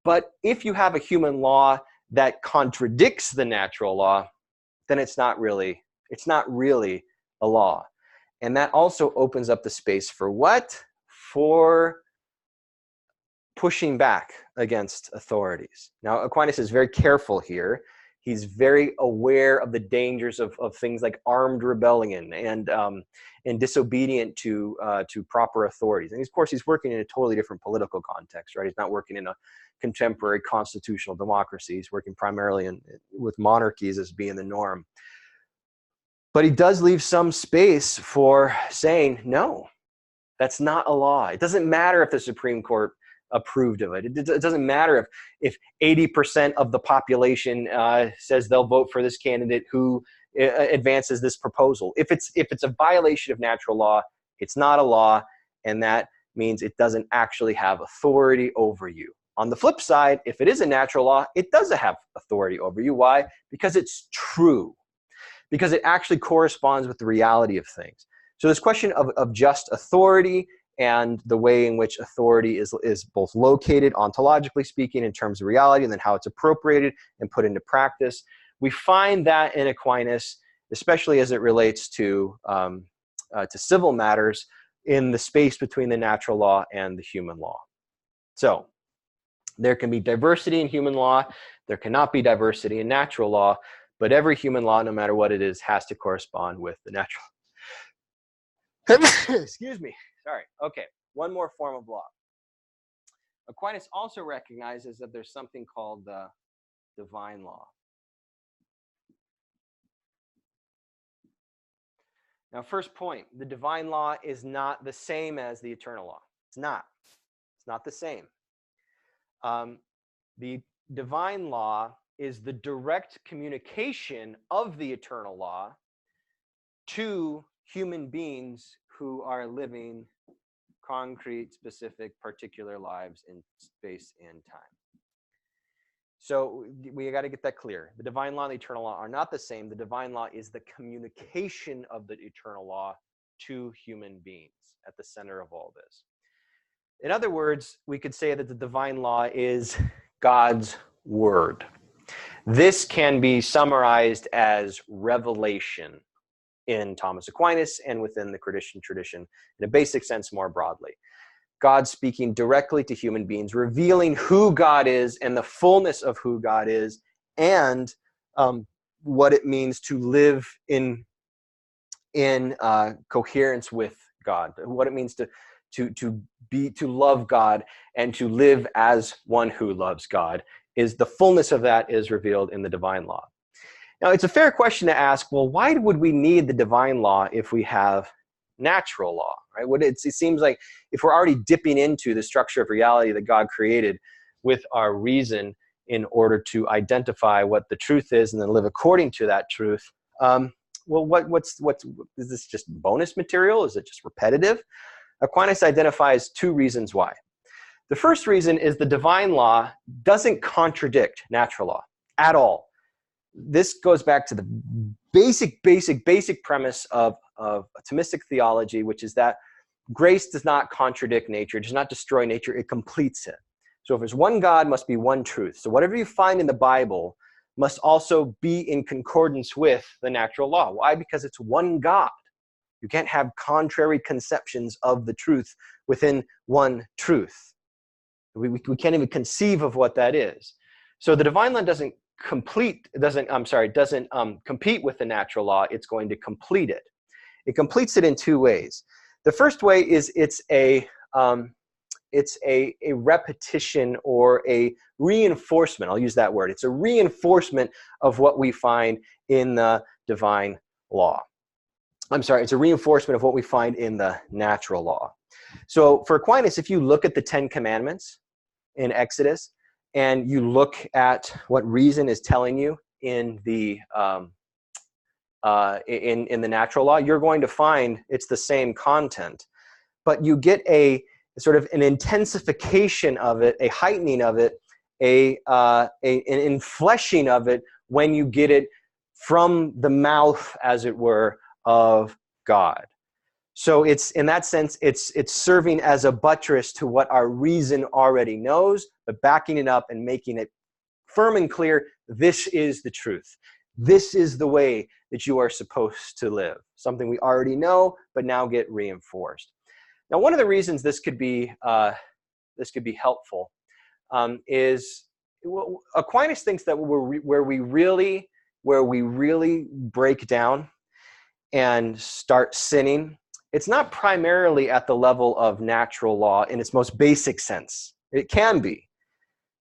But if you have a human law that contradicts the natural law, then it's not really a law. And that also opens up the space for what? For pushing back against authorities. Now, Aquinas is very careful here. He's very aware of the dangers of things like armed rebellion and disobedient to proper authorities. And of course, he's working in a totally different political context, right? He's not working in a contemporary constitutional democracy. He's working primarily with monarchies as being the norm. But he does leave some space for saying, no, that's not a law. It doesn't matter if the Supreme Court approved of it. It doesn't matter if 80% of the population says they'll vote for this candidate who advances this proposal. If it's a violation of natural law, it's not a law, and that means it doesn't actually have authority over you. On the flip side, if it is a natural law, it does have authority over you. Why? Because it's true. Because it actually corresponds with the reality of things. So this question of just authority and the way in which authority is both located, ontologically speaking, in terms of reality, and then how it's appropriated and put into practice. We find that in Aquinas, especially as it relates to civil matters, in the space between the natural law and the human law. So there can be diversity in human law. There cannot be diversity in natural law, but every human law, no matter what it is, has to correspond with the natural. Excuse me. Sorry. Okay. One more form of law. Aquinas also recognizes that there's something called the divine law. Now, first point, the divine law is not the same as the eternal law. It's not. It's not the same. The divine law is the direct communication of the eternal law to human beings who are living concrete, specific, particular lives in space and time. So we got to get that clear. The divine law and the eternal law are not the same. The divine law is the communication of the eternal law to human beings at the center of all this. In other words, we could say that the divine law is God's word. This can be summarized as revelation in Thomas Aquinas and within the Christian tradition in a basic sense more broadly. God speaking directly to human beings, revealing who God is and the fullness of who God is, and what it means to live in coherence with God, what it means to love God and to live as one who loves God. Is the fullness of that is revealed in the divine law. Now, it's a fair question to ask, well, why would we need the divine law if we have natural law, right? It seems like if we're already dipping into the structure of reality that God created with our reason in order to identify what the truth is and then live according to that truth, well, is this just bonus material? Is it just repetitive? Aquinas identifies two reasons why. The first reason is the divine law doesn't contradict natural law at all. This goes back to the basic premise of Thomistic theology, which is that grace does not contradict nature, does not destroy nature, it completes it. So if there's one God, must be one truth. So whatever you find in the Bible must also be in concordance with the natural law. Why? Because it's one God. You can't have contrary conceptions of the truth within one truth. We can't even conceive of what that is. So the divine law doesn't compete with the natural law. It's going to complete it. It completes it in two ways. The first way is it's a repetition or a reinforcement. I'll use that word. It's a reinforcement of what we find in the divine law. It's a reinforcement of what we find in the natural law. So for Aquinas, if you look at the 10 Commandments in Exodus, and you look at what reason is telling you in the in the natural law, you're going to find it's the same content, but you get a sort of an intensification of it, a heightening of it, an infleshing of it when you get it from the mouth, as it were, of God. So it's, in that sense, it's serving as a buttress to what our reason already knows, but backing it up and making it firm and clear. This is the truth. This is the way that you are supposed to live. Something we already know, but now get reinforced. Now, one of the reasons this could be helpful is Aquinas thinks that where we really break down and start sinning, it's not primarily at the level of natural law in its most basic sense. It can be.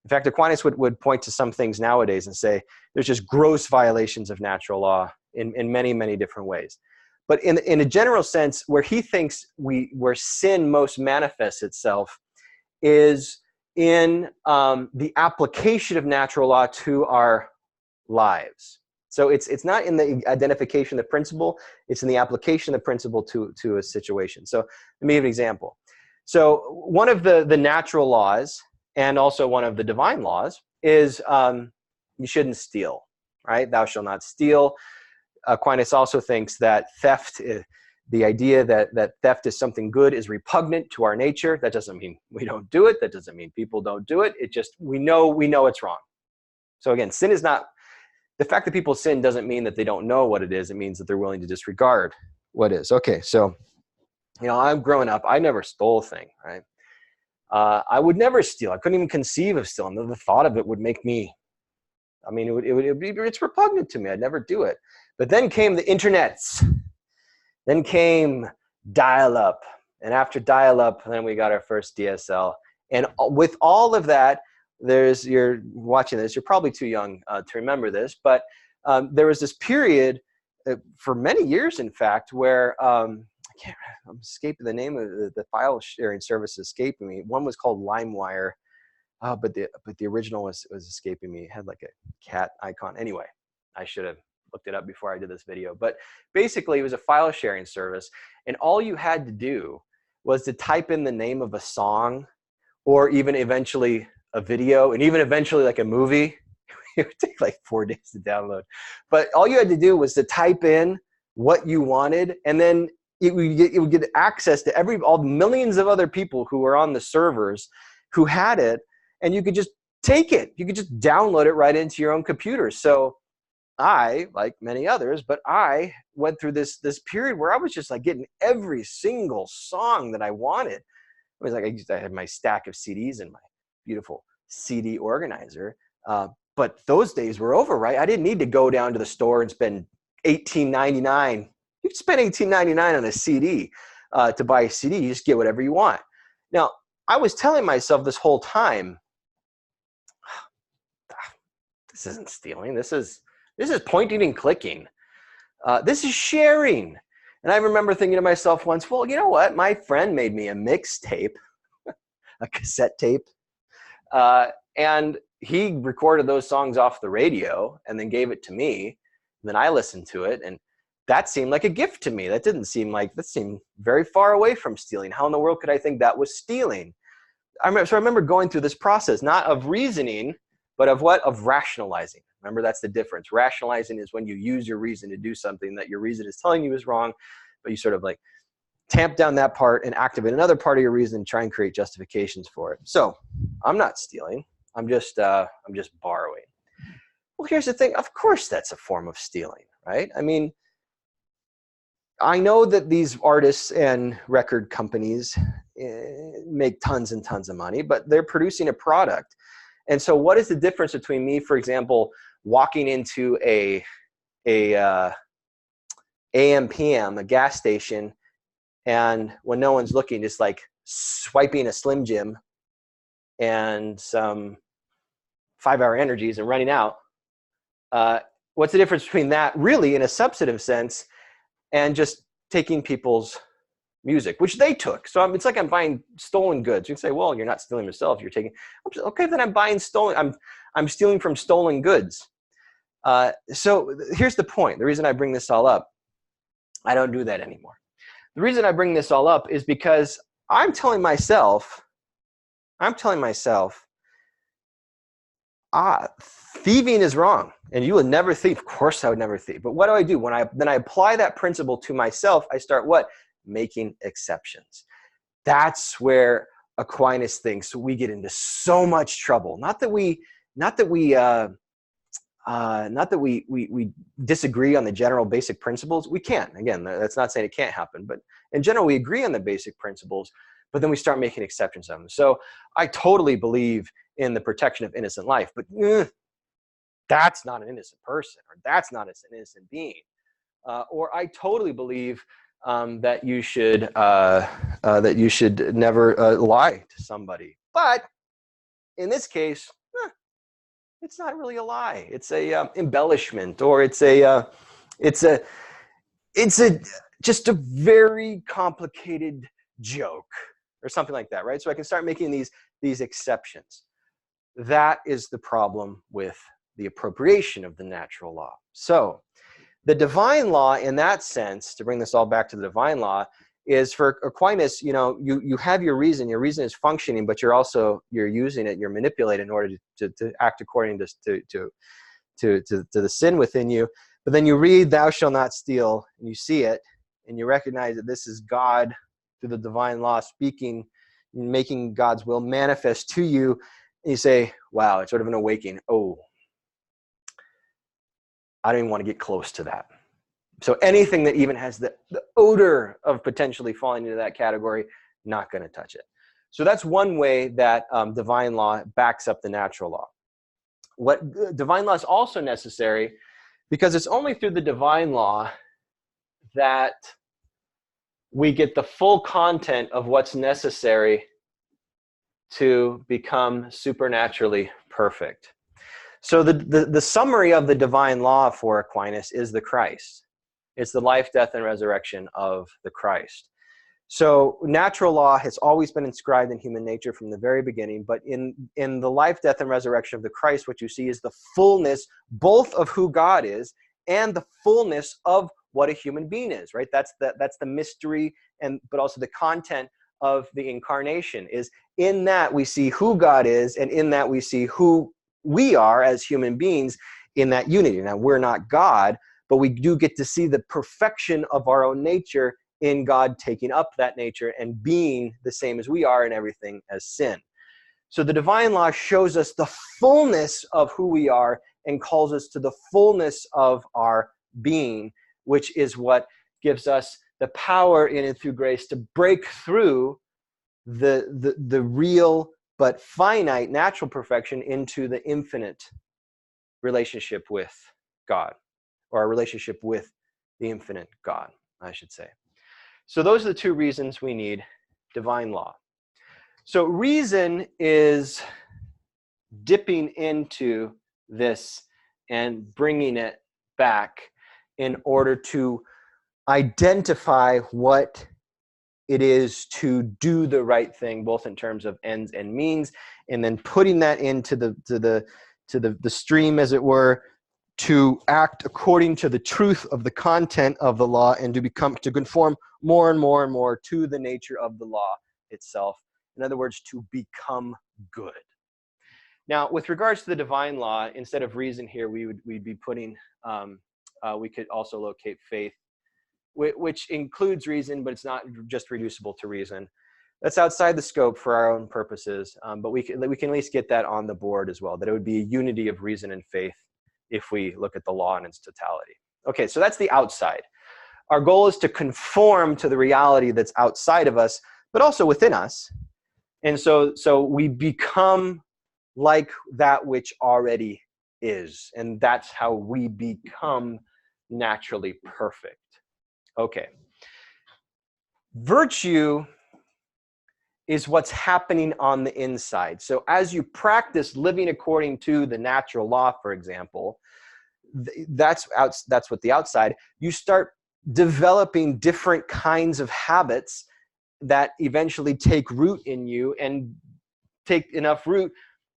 In fact, Aquinas would point to some things nowadays and say there's just gross violations of natural law in many, many different ways. But in a general sense, where he thinks where sin most manifests itself is in the application of natural law to our lives. So it's not in the identification of the principle, it's in the application of the principle to a situation. So let me give an example. So one of the natural laws and also one of the divine laws is you shouldn't steal, right? Thou shalt not steal. Aquinas also thinks that theft, the idea that theft is something good, is repugnant to our nature. That doesn't mean we don't do it. That doesn't mean people don't do it. It just, we know it's wrong. So again, sin is not, the fact that people sin doesn't mean that they don't know what it is. It means that they're willing to disregard what is. Okay, so, I'm growing up, I never stole a thing, right? I would never steal. I couldn't even conceive of stealing. The thought of it would make me, it's repugnant to me. I'd never do it. But then came the internets. Then came dial-up. And after dial-up, then we got our first DSL. And with all of that, you're watching this, you're probably too young to remember this, but there was this period for many years, in fact, where I'm escaping the name of the file sharing service escaping me. One was called LimeWire, but the original was escaping me. It had like a cat icon. Anyway, I should have looked it up before I did this video. But basically, it was a file sharing service, and all you had to do was to type in the name of a song, or even eventually a video, and even eventually like a movie. It would take like 4 days to download. But all you had to do was to type in what you wanted, and then it would get access to all the millions of other people who were on the servers who had it, and you could just take it. You could just download it right into your own computer. So I, like many others, but I went through this period where I was just like getting every single song that I wanted. It was like I had my stack of CDs and my beautiful CD organizer. But those days were over, right? I didn't need to go down to the store and spend $18.99. You can spend $18.99 on a CD to buy a CD. You just get whatever you want. Now, I was telling myself this whole time, this isn't stealing. This is pointing and clicking. This is sharing. And I remember thinking to myself once, well, you know what? My friend made me a mixtape, a cassette tape. And he recorded those songs off the radio and then gave it to me. And then I listened to it. And that seemed like a gift to me. That seemed very far away from stealing. How in the world could I think that was stealing? I remember going through this process, not of reasoning, but of what? Of rationalizing. Remember, that's the difference. Rationalizing is when you use your reason to do something that your reason is telling you is wrong, but you sort of like tamp down that part and activate another part of your reason and try and create justifications for it. So I'm not stealing. I'm just borrowing. Well, here's the thing. Of course, that's a form of stealing, right? I mean, I know that these artists and record companies make tons and tons of money, but they're producing a product. And so what is the difference between me, for example, walking into a AM/PM, a gas station, and when no one's looking, just like swiping a Slim Jim and some 5-hour energies and running out? What's the difference between that really in a substantive sense and just taking people's music, which they took? So it's like I'm buying stolen goods. You can say, well, you're not stealing yourself. You're taking, okay, then I'm buying stolen. I'm stealing from stolen goods. So here's the point. The reason I bring this all up, I don't do that anymore. The reason I bring this all up is because I'm telling myself, thieving is wrong, and you will never thieve. Of course, I would never thieve. But what do I do? When I apply that principle to myself, I start what? Making exceptions. That's where Aquinas thinks we get into so much trouble. Not that we disagree on the general basic principles. We can. Again, that's not saying it can't happen, but in general, we agree on the basic principles, but then we start making exceptions of them. So I totally believe in the protection of innocent life, but that's not an innocent person, or that's not an innocent being. Or I totally believe that you should never lie to somebody. But in this case, it's not really a lie. It's a embellishment, or it's just a very complicated joke, or something like that, right? So I can start making these exceptions. That is the problem with the appropriation of the natural law. So the divine law, in that sense, to bring this all back to the divine law, is for Aquinas, you have your reason is functioning, but you're using it, you're manipulating in order to act according to the sin within you. But then you read, thou shalt not steal, and you see it, and you recognize that this is God through the divine law speaking, making God's will manifest to you, and you say, wow, it's sort of an awakening. Oh, I don't even want to get close to that. So anything that even has the odor of potentially falling into that category, not going to touch it. So that's one way that divine law backs up the natural law. What divine law is also necessary, because it's only through the divine law that we get the full content of what's necessary to become supernaturally perfect. So the summary of the divine law for Aquinas is the Christ. It's the life, death, and resurrection of the Christ. So natural law has always been inscribed in human nature from the very beginning, but in the life, death, and resurrection of the Christ, what you see is the fullness both of who God is and the fullness of what a human being is, right? That's the mystery, but also the content of the incarnation. Is in that we see who God is, and in that we see who we are as human beings in that unity. Now, we're not God, but we do get to see the perfection of our own nature in God taking up that nature and being the same as we are in everything as sin. So the divine law shows us the fullness of who we are and calls us to the fullness of our being, which is what gives us the power in and through grace to break through the real but finite natural perfection into the infinite relationship with God, or a relationship with the infinite God, I should say. So those are the two reasons we need divine law. So reason is dipping into this and bringing it back in order to identify what it is to do the right thing, both in terms of ends and means, and then putting that into the stream, as it were, to act according to the truth of the content of the law and to conform more and more and more to the nature of the law itself. In other words, to become good. Now, with regards to the divine law, instead of reason here, we'd be putting, we could also locate faith, which includes reason, but it's not just reducible to reason. That's outside the scope for our own purposes, but we can at least get that on the board as well, that it would be a unity of reason and faith if we look at the law in its totality. Okay, so that's the outside. Our goal is to conform to the reality that's outside of us, but also within us. And so we become like that which already is. And that's how we become naturally perfect. Okay. Virtue is what's happening on the inside. So as you practice living according to the natural law, for example, that's what the outside, you start developing different kinds of habits that eventually take root in you and take enough root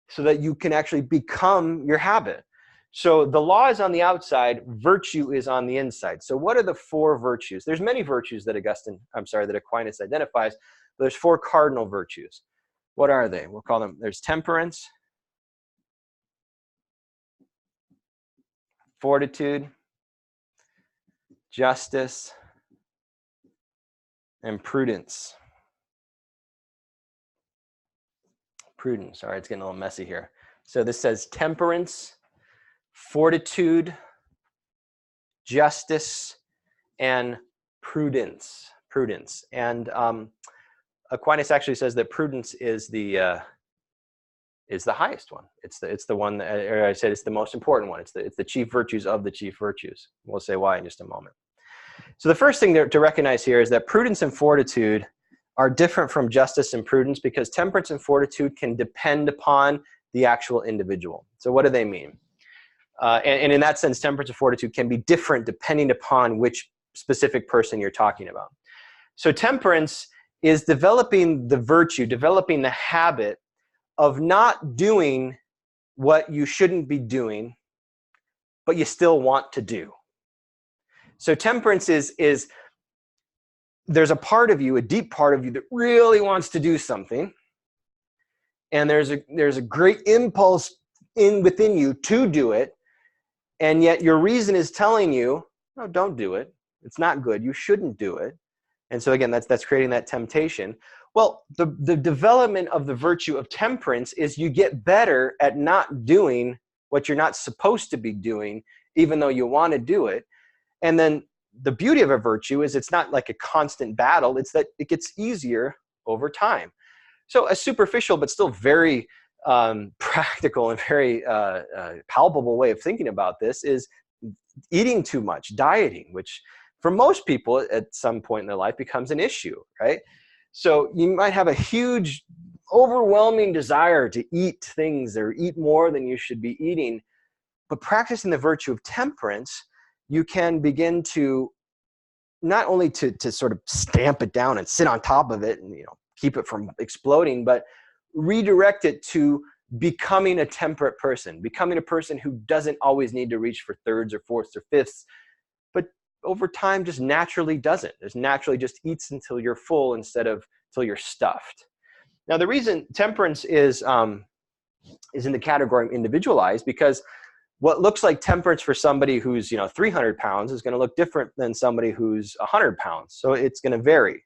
so that you can actually become your habit. So the law is on the outside, virtue is on the inside. So what are the four virtues? There's many virtues that Aquinas identifies, but there's four cardinal virtues. What are they? We'll call them, there's temperance, fortitude, justice, and prudence. Prudence, all right, it's getting a little messy here. So this says temperance, fortitude, justice, and prudence. And Aquinas actually says that prudence is the highest one. It's the one that, or I said it's the most important one. It's the chief virtues of the chief virtues. We'll say why in just a moment. So the first thing to recognize here is that prudence and fortitude are different from justice and prudence, because temperance and fortitude can depend upon the actual individual. So what do they mean? And in that sense, temperance and fortitude can be different depending upon which specific person you're talking about. So temperance is developing the virtue, developing the habit of not doing what you shouldn't be doing, but you still want to do. So temperance is there's a part of you, a deep part of you, that really wants to do something, and there's a great impulse within you to do it, and yet your reason is telling you, no, don't do it. It's not good. You shouldn't do it. And so again, that's creating that temptation. Well, the development of the virtue of temperance is you get better at not doing what you're not supposed to be doing, even though you want to do it. And then the beauty of a virtue is it's not like a constant battle. It's that it gets easier over time. So a superficial but still very practical and very palpable way of thinking about this is eating too much, dieting, which for most people at some point in their life becomes an issue, right? So you might have a huge, overwhelming desire to eat things or eat more than you should be eating, but practicing the virtue of temperance, you can begin to not only to sort of stamp it down and sit on top of it and keep it from exploding, but redirect it to becoming a temperate person, becoming a person who doesn't always need to reach for thirds or fourths or fifths, but over time just naturally doesn't. Just naturally just eats until you're full instead of until you're stuffed. Now the reason temperance is in the category of individualized, because what looks like temperance for somebody who's 300 pounds is going to look different than somebody who's 100 pounds. So it's going to vary.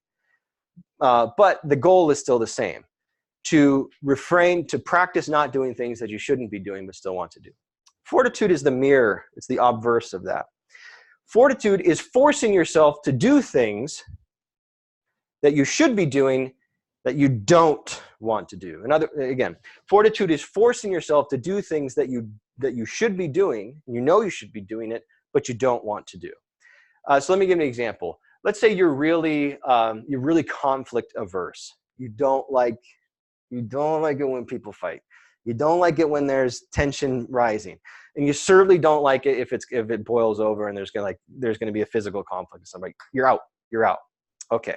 But the goal is still the same, to refrain, to practice not doing things that you shouldn't be doing but still want to do. Fortitude is the mirror. It's the obverse of that. Fortitude is forcing yourself to do things that you should be doing that you don't want to do. Again, fortitude is forcing yourself to do things that you should be doing, you know you should be doing it, but you don't want to do. So let me give you an example. Let's say you're really conflict averse. You don't like it when people fight. You don't like it when there's tension rising, and you certainly don't like it if it boils over and there's gonna be a physical conflict with somebody. You're out. Okay.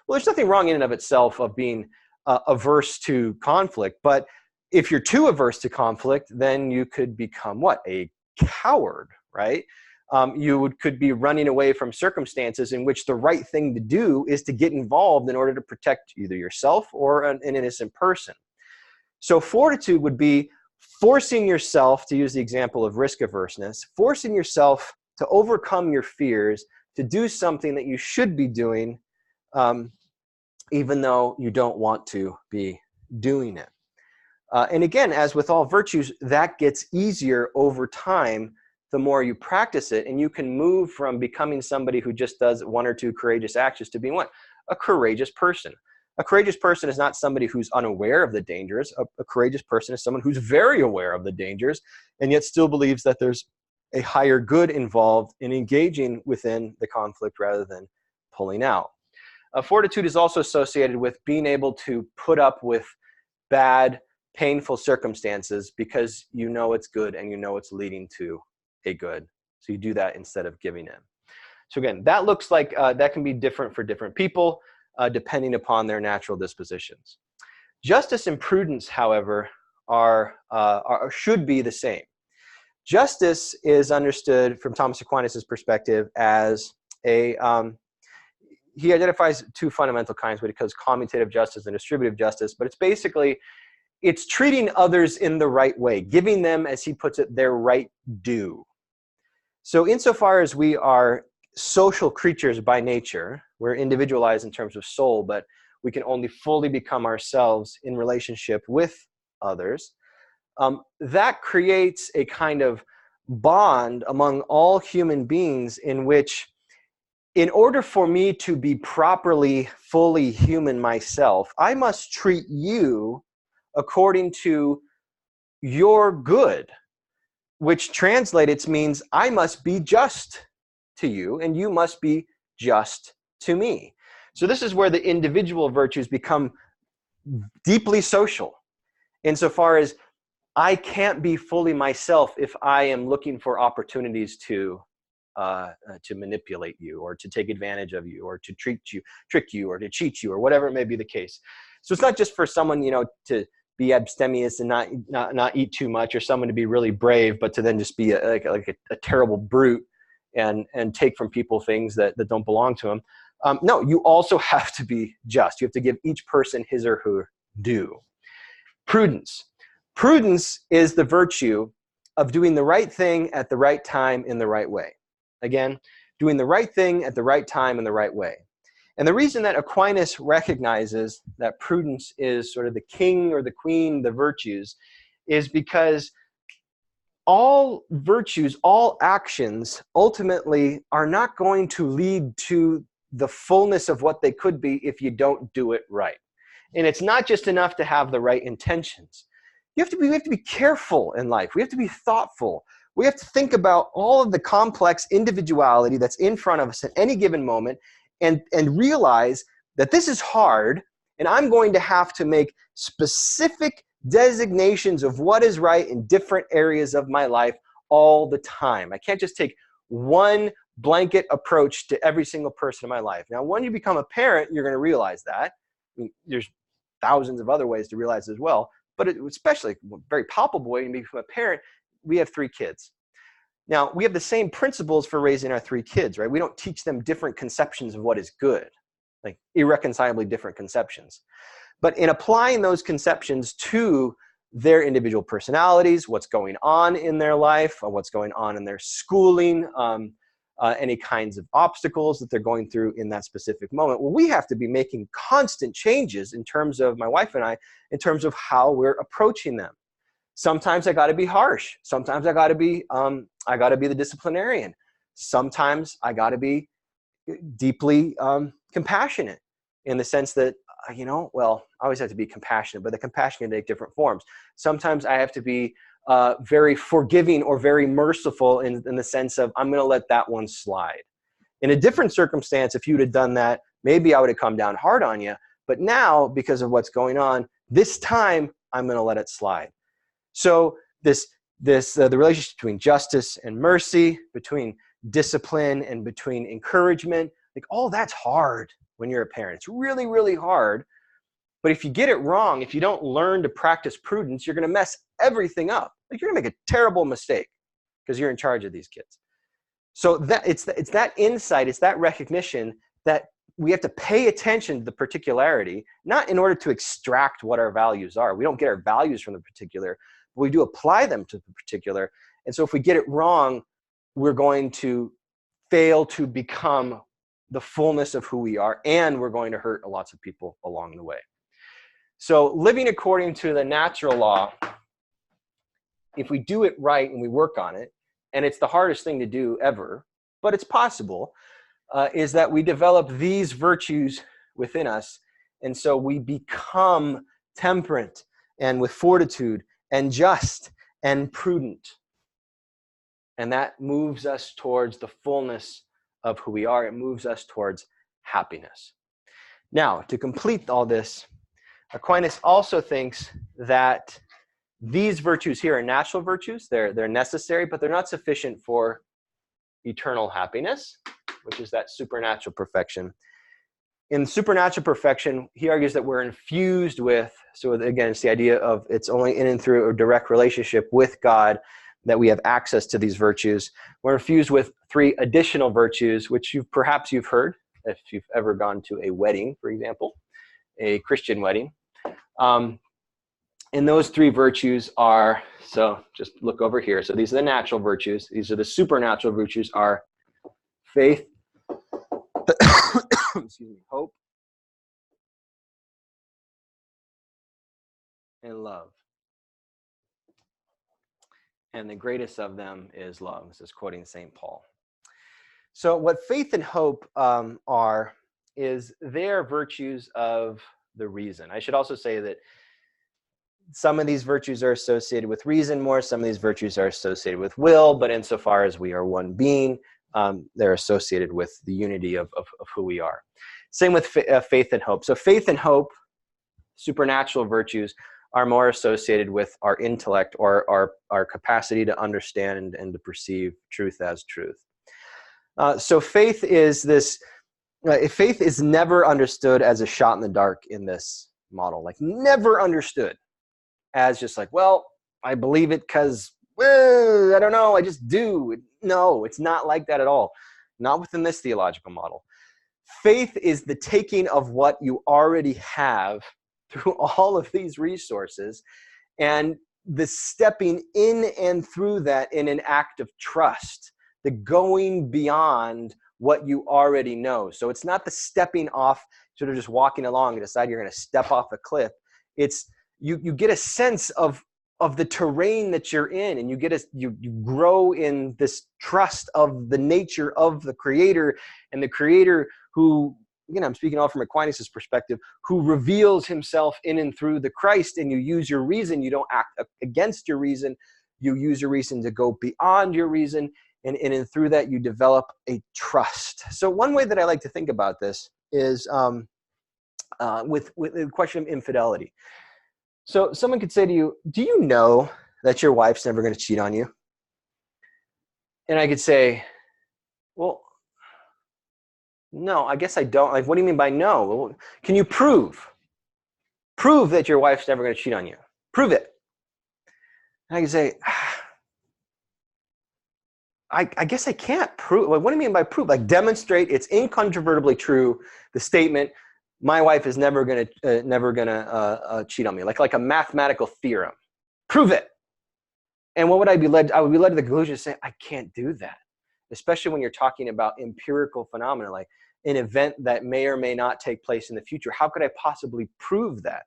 Well, there's nothing wrong in and of itself of being averse to conflict, but if you're too averse to conflict, then you could become what? A coward, right? You could be running away from circumstances in which the right thing to do is to get involved in order to protect either yourself or an innocent person. So fortitude would be forcing yourself, to use the example of risk averseness, forcing yourself to overcome your fears, to do something that you should be doing, even though you don't want to be doing it. And again, as with all virtues, that gets easier over time the more you practice it, and you can move from becoming somebody who just does one or two courageous actions to being what? A courageous person. A courageous person is not somebody who's unaware of the dangers. A courageous person is someone who's very aware of the dangers and yet still believes that there's a higher good involved in engaging within the conflict rather than pulling out. Fortitude is also associated with being able to put up with bad, painful circumstances because you know it's good and you know it's leading to a good. So you do that instead of giving in. So again, that looks like that can be different for different people depending upon their natural dispositions. Justice and prudence, however, should be the same. Justice is understood from Thomas Aquinas' perspective as he identifies two fundamental kinds, what he calls commutative justice and distributive justice, but it's treating others in the right way, giving them, as he puts it, their right due. So insofar as we are social creatures by nature, we're individualized in terms of soul, but we can only fully become ourselves in relationship with others. That creates a kind of bond among all human beings in which, in order for me to be properly, fully human myself, I must treat you according to your good, which translated means I must be just to you and you must be just to me. So this is where the individual virtues become deeply social, insofar as I can't be fully myself if I am looking for opportunities to manipulate you or to take advantage of you or to trick you or to cheat you or whatever it may be the case. So it's not just for someone, to be abstemious and not eat too much, or someone to be really brave, but to then just be a terrible brute and take from people things that don't belong to them. No, you also have to be just. You have to give each person his or her due. Prudence. Prudence is the virtue of doing the right thing at the right time in the right way. Again, doing the right thing at the right time in the right way. And the reason that Aquinas recognizes that prudence is sort of the king or the queen, the virtues, is because all virtues, all actions ultimately are not going to lead to the fullness of what they could be if you don't do it right. And it's not just enough to have the right intentions. We have to be careful in life. We have to be thoughtful. We have to think about all of the complex individuality that's in front of us at any given moment and realize that this is hard, and I'm going to have to make specific designations of what is right in different areas of my life all the time. I can't just take one blanket approach to every single person in my life. Now, when you become a parent, you're going to realize that. I mean, there's thousands of other ways to realize as well, but especially a very palpable way when you become a parent. We have 3 kids. Now, we have the same principles for raising our 3 kids, right? We don't teach them different conceptions of what is good, like irreconcilably different conceptions. But in applying those conceptions to their individual personalities, what's going on in their life, what's going on in their schooling, any kinds of obstacles that they're going through in that specific moment. Well, we have to be making constant changes in terms of, my wife and I, in terms of how we're approaching them. Sometimes I got to be harsh. Sometimes I got to be the disciplinarian. Sometimes I got to be deeply compassionate, in the sense that, well, I always have to be compassionate, but the compassion can take different forms. Sometimes I have to be very forgiving or very merciful in the sense of, I'm going to let that one slide. In a different circumstance, if you'd have done that, maybe I would have come down hard on you. But now, because of what's going on, this time I'm going to let it slide. So the relationship between justice and mercy, between discipline and between encouragement, like all that's hard when you're a parent. It's really, really hard. But if you get it wrong, if you don't learn to practice prudence, you're going to mess everything up. Like, you're going to make a terrible mistake because you're in charge of these kids. So it's that insight, it's that recognition that we have to pay attention to the particularity, not in order to extract what our values are. We don't get our values from the particular, but we do apply them to the particular. And so if we get it wrong, we're going to fail to become the fullness of who we are, and we're going to hurt lots of people along the way. So living according to the natural law, if we do it right and we work on it, and it's the hardest thing to do ever, but it's possible, is that we develop these virtues within us. And so we become temperate and with fortitude and just and prudent. And that moves us towards the fullness of who we are. It moves us towards happiness. Now, to complete all this, Aquinas also thinks that these virtues here are natural virtues. They're necessary, but they're not sufficient for eternal happiness, which is that supernatural perfection. In supernatural perfection, he argues that we're infused with, so again, it's the idea of it's only in and through a direct relationship with God that we have access to these virtues. We're infused with 3 additional virtues, which perhaps you've heard if you've ever gone to a wedding, for example, a Christian wedding. And those 3 virtues are, so just look over here. So these are the natural virtues. These are the supernatural virtues, are faith, excuse me, hope, and love. And the greatest of them is love. This is quoting St. Paul. So what faith and hope is they're virtues of the reason. I should also say that some of these virtues are associated with reason more, some of these virtues are associated with will, but insofar as we are one being, they're associated with the unity of who we are. Same with faith and hope. So faith and hope, supernatural virtues, are more associated with our intellect or our capacity to understand and to perceive truth as truth. So faith is this, faith is never understood as a shot in the dark in this model, like never understood as just like, well, I believe it because, well, I don't know, I just do. No, it's not like that at all. Not within this theological model. Faith is the taking of what you already have through all of these resources and the stepping in and through that in an act of trust, the going beyond what you already know. So it's not the stepping off, sort of just walking along and decide you're going to step off a cliff. It's you get a sense of the terrain that you're in, and you grow in this trust of the nature of the Creator, and the Creator who, again, I'm speaking all from Aquinas' perspective, who reveals himself in and through the Christ, and you use your reason. You don't act against your reason. You use your reason to go beyond your reason, and through that you develop a trust. So one way that I like to think about this is with the question of infidelity. So someone could say to you, do you know that your wife's never going to cheat on you? And I could say, well, no, I guess I don't. Like, what do you mean by no? Well, can you prove that your wife's never going to cheat on you? Prove it. And I could say, I guess I can't prove. Like, what do you mean by prove? Like, demonstrate it's incontrovertibly true, the statement, my wife is never gonna cheat on me, like a mathematical theorem. Prove it. And what would I be led? I would be led to the conclusion to say, I can't do that. especially when you're talking about empirical phenomena, like an event that may or may not take place in the future. How could I possibly prove that?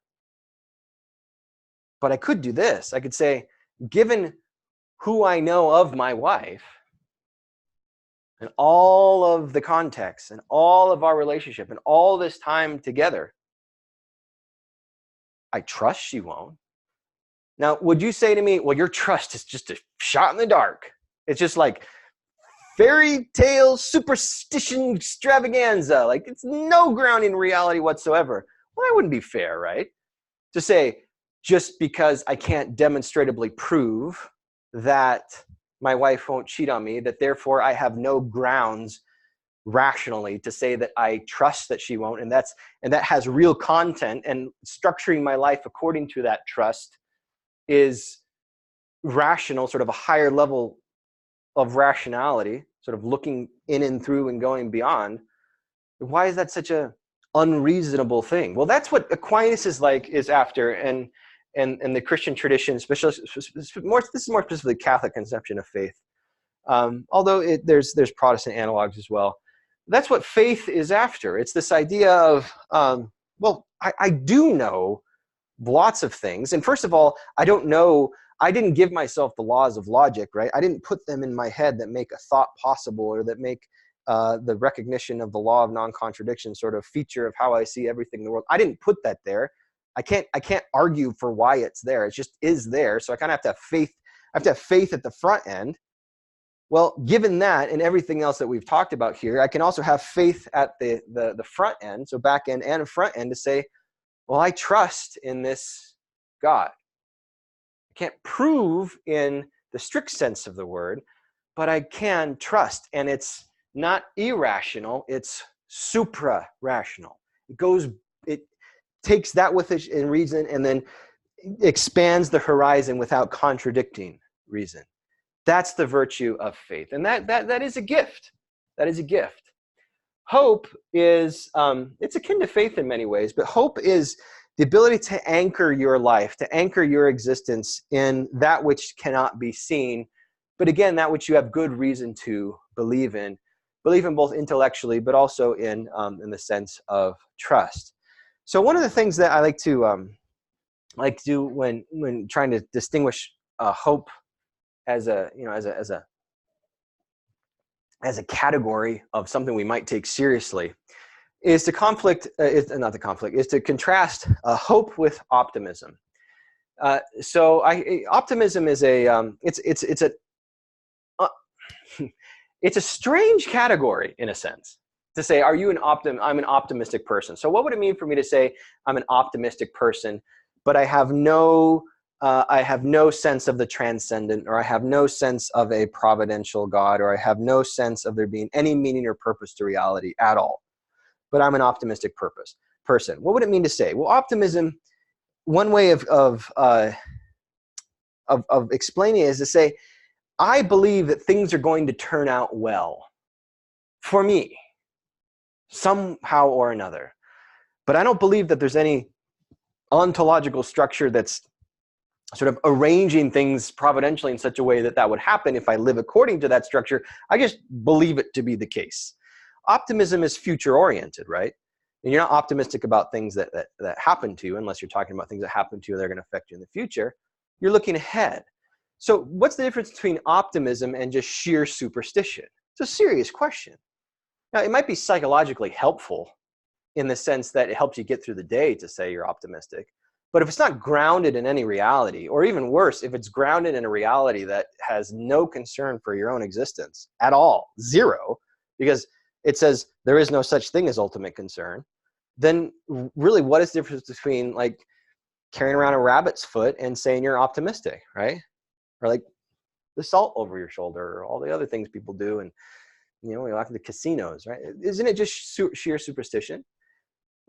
But I could do this. I could say, given who I know of my wife and all of the context and all of our relationship and all this time together, I trust she won't. Now, would you say to me, well, your trust is just a shot in the dark? It's just like fairy tale superstition extravaganza. Like it's no ground in reality whatsoever. Well, that wouldn't be fair, right? To say, just because I can't demonstrably prove that my wife won't cheat on me, that therefore I have no grounds rationally to say that I trust that she won't, and that has real content, and structuring my life according to that trust is rational, sort of a higher level of rationality, sort of looking in and through and going beyond. Why is that such a unreasonable thing? Well, that's what Aquinas is after, and the Christian tradition, especially this is more specifically Catholic conception of faith. Although there's Protestant analogs as well. That's what faith is after. It's this idea of, well, I do know lots of things. And first of all, I didn't give myself the laws of logic, right? I didn't put them in my head that make a thought possible, or that make the recognition of the law of non-contradiction sort of feature of how I see everything in the world. I didn't put that there. I can't argue for why it's there. It just is there. So I kind of have to have faith. I have to have faith at the front end. Well, given that and everything else that we've talked about here, I can also have faith at the front end, so back end and front end, to say, well, I trust in this God. I can't prove in the strict sense of the word, but I can trust. And it's not irrational, it's supra-rational. It takes that with it in reason and then expands the horizon without contradicting reason. That's the virtue of faith. And that is a gift. That is a gift. Hope is, it's akin to faith in many ways, but hope is the ability to anchor your life, to anchor your existence in that which cannot be seen, but again, that which you have good reason to believe in both intellectually, but also in the sense of trust. So one of the things that I like to do when trying to distinguish hope as a category of something we might take seriously is to contrast hope with optimism. Optimism is it's a strange category in a sense to say, are you I'm an optimistic person. So what would it mean for me to say I'm an optimistic person, but I have no sense of the transcendent, or I have no sense of a providential God, or I have no sense of there being any meaning or purpose to reality at all, but I'm an optimistic person. What would it mean to say? Well, optimism, one way of explaining it is to say, I believe that things are going to turn out well for me, somehow or another. But I don't believe that there's any ontological structure that's sort of arranging things providentially in such a way that would happen if I live according to that structure. I just believe it to be the case. Optimism is future oriented, right? And you're not optimistic about things that happen to you, unless you're talking about things that happen to you and they're going to affect you in the future. You're looking ahead. So what's the difference between optimism and just sheer superstition? It's a serious question. Now, it might be psychologically helpful in the sense that it helps you get through the day to say you're optimistic. But if it's not grounded in any reality, or even worse, if it's grounded in a reality that has no concern for your own existence at all, zero, because it says there is no such thing as ultimate concern, then really what is the difference between like carrying around a rabbit's foot and saying you're optimistic, right? Or like the salt over your shoulder, or all the other things people do, and we walk into casinos, right? Isn't it just sheer superstition?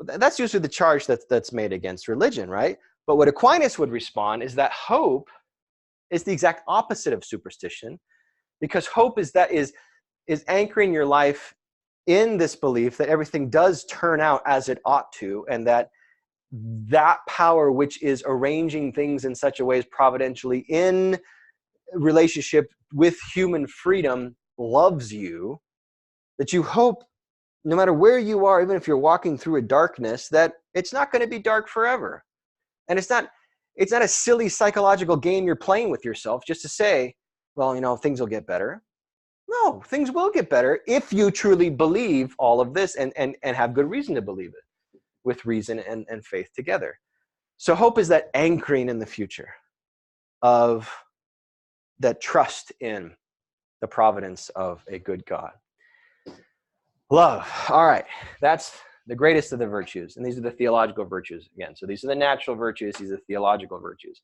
That's usually the charge that's made against religion, right? But what Aquinas would respond is that hope is the exact opposite of superstition, because hope is anchoring your life in this belief that everything does turn out as it ought to, and that power which is arranging things in such a way as providentially in relationship with human freedom loves you, that you hope no matter where you are, even if you're walking through a darkness, that it's not going to be dark forever. And it's not a silly psychological game you're playing with yourself just to say, well, things will get better. No, things will get better if you truly believe all of this and have good reason to believe it, with reason and faith together. So hope is that anchoring in the future of that trust in the providence of a good God. Love. All right. That's the greatest of the virtues. And these are the theological virtues again. So these are the natural virtues. These are the theological virtues.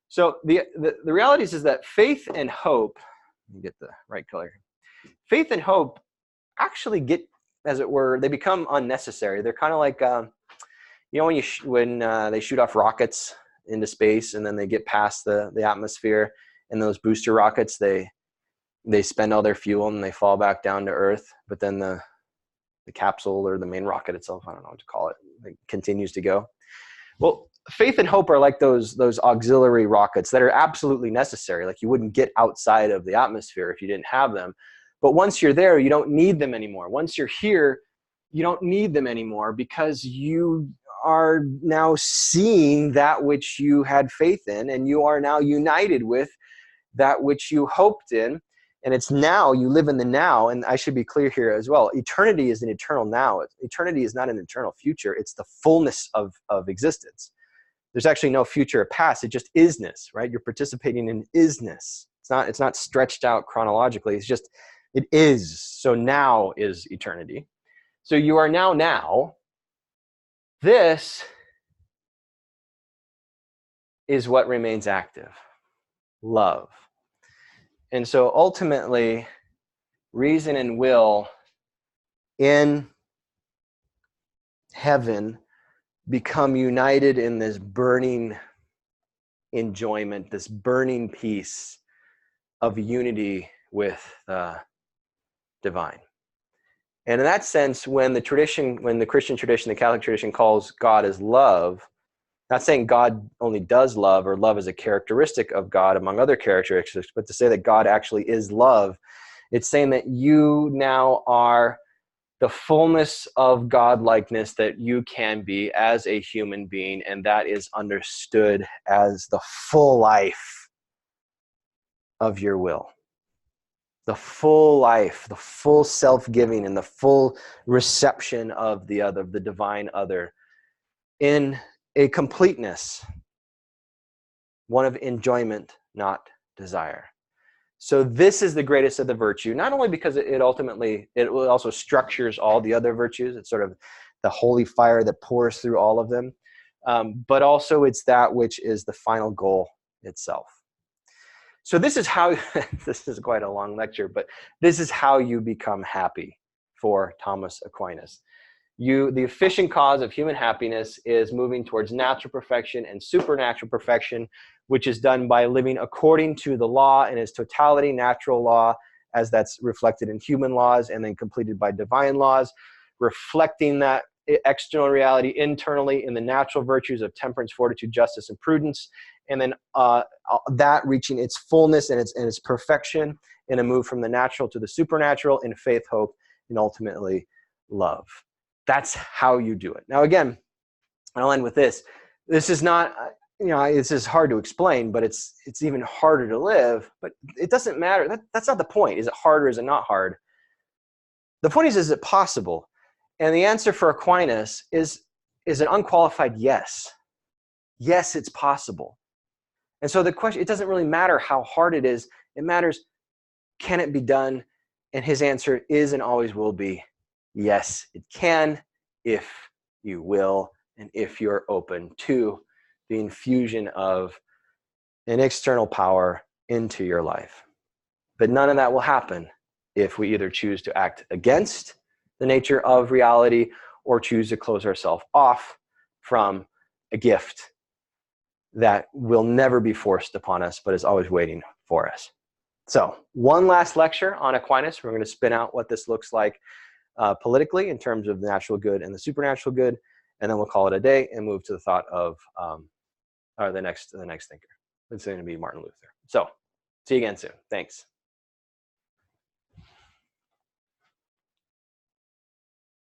So the reality is that faith and hope, let me get the right color here. Faith and hope actually get, as it were, they become unnecessary. They're kind of like, when they shoot off rockets into space and then they get past the atmosphere, and those booster rockets, they spend all their fuel and they fall back down to Earth. But then the capsule or the main rocket itself, I don't know what to call it, continues to go. Well, faith and hope are like those auxiliary rockets that are absolutely necessary. Like you wouldn't get outside of the atmosphere if you didn't have them. But once you're there, you don't need them anymore. Once you're here, you don't need them anymore because you are now seeing that which you had faith in, and you are now united with that which you hoped in. And it's now, you live in the now. And I should be clear here as well. Eternity is an eternal now. Eternity is not an eternal future. It's the fullness of existence. There's actually no future or past. It just isness, right? You're participating in isness. It's not stretched out chronologically. It's just, it is. So now is eternity. So you are now. This is what remains active. Love. And so ultimately, reason and will in heaven become united in this burning enjoyment, this burning peace of unity with the divine. And in that sense, when the Christian tradition, the Catholic tradition calls God as love, not saying God only does love or love is a characteristic of God among other characteristics, but to say that God actually is love, it's saying that you now are the fullness of godlikeness that you can be as a human being, and that is understood as the full life of your will. The full life, the full self-giving, and the full reception of the other, the divine other, in a completeness, one of enjoyment, not desire. So this is the greatest of the virtue, not only because it also structures all the other virtues. It's sort of the holy fire that pours through all of them, but also it's that which is the final goal itself. So this is how, this is quite a long lecture, but this is how you become happy for Thomas Aquinas. The efficient cause of human happiness is moving towards natural perfection and supernatural perfection, which is done by living according to the law in its totality, natural law, as that's reflected in human laws, and then completed by divine laws, reflecting that external reality internally in the natural virtues of temperance, fortitude, justice, and prudence, and then that reaching its fullness and its perfection in a move from the natural to the supernatural in faith, hope, and ultimately love. That's how you do it. Now, again, I'll end with this. This is not, this is hard to explain, but it's even harder to live. But it doesn't matter. That's not the point. Is it hard or is it not hard? The point is it possible? And the answer for Aquinas is an unqualified yes. Yes, it's possible. And so the question, it doesn't really matter how hard it is. It matters, can it be done? And his answer is and always will be, yes, it can, if you will, and if you're open to the infusion of an external power into your life. But none of that will happen if we either choose to act against the nature of reality or choose to close ourselves off from a gift that will never be forced upon us, but is always waiting for us. So one last lecture on Aquinas. We're going to spin out what this looks like politically in terms of the natural good and the supernatural good, and then we'll call it a day and move to the thought of the next thinker. It's going to be Martin Luther. So see you again soon. Thanks.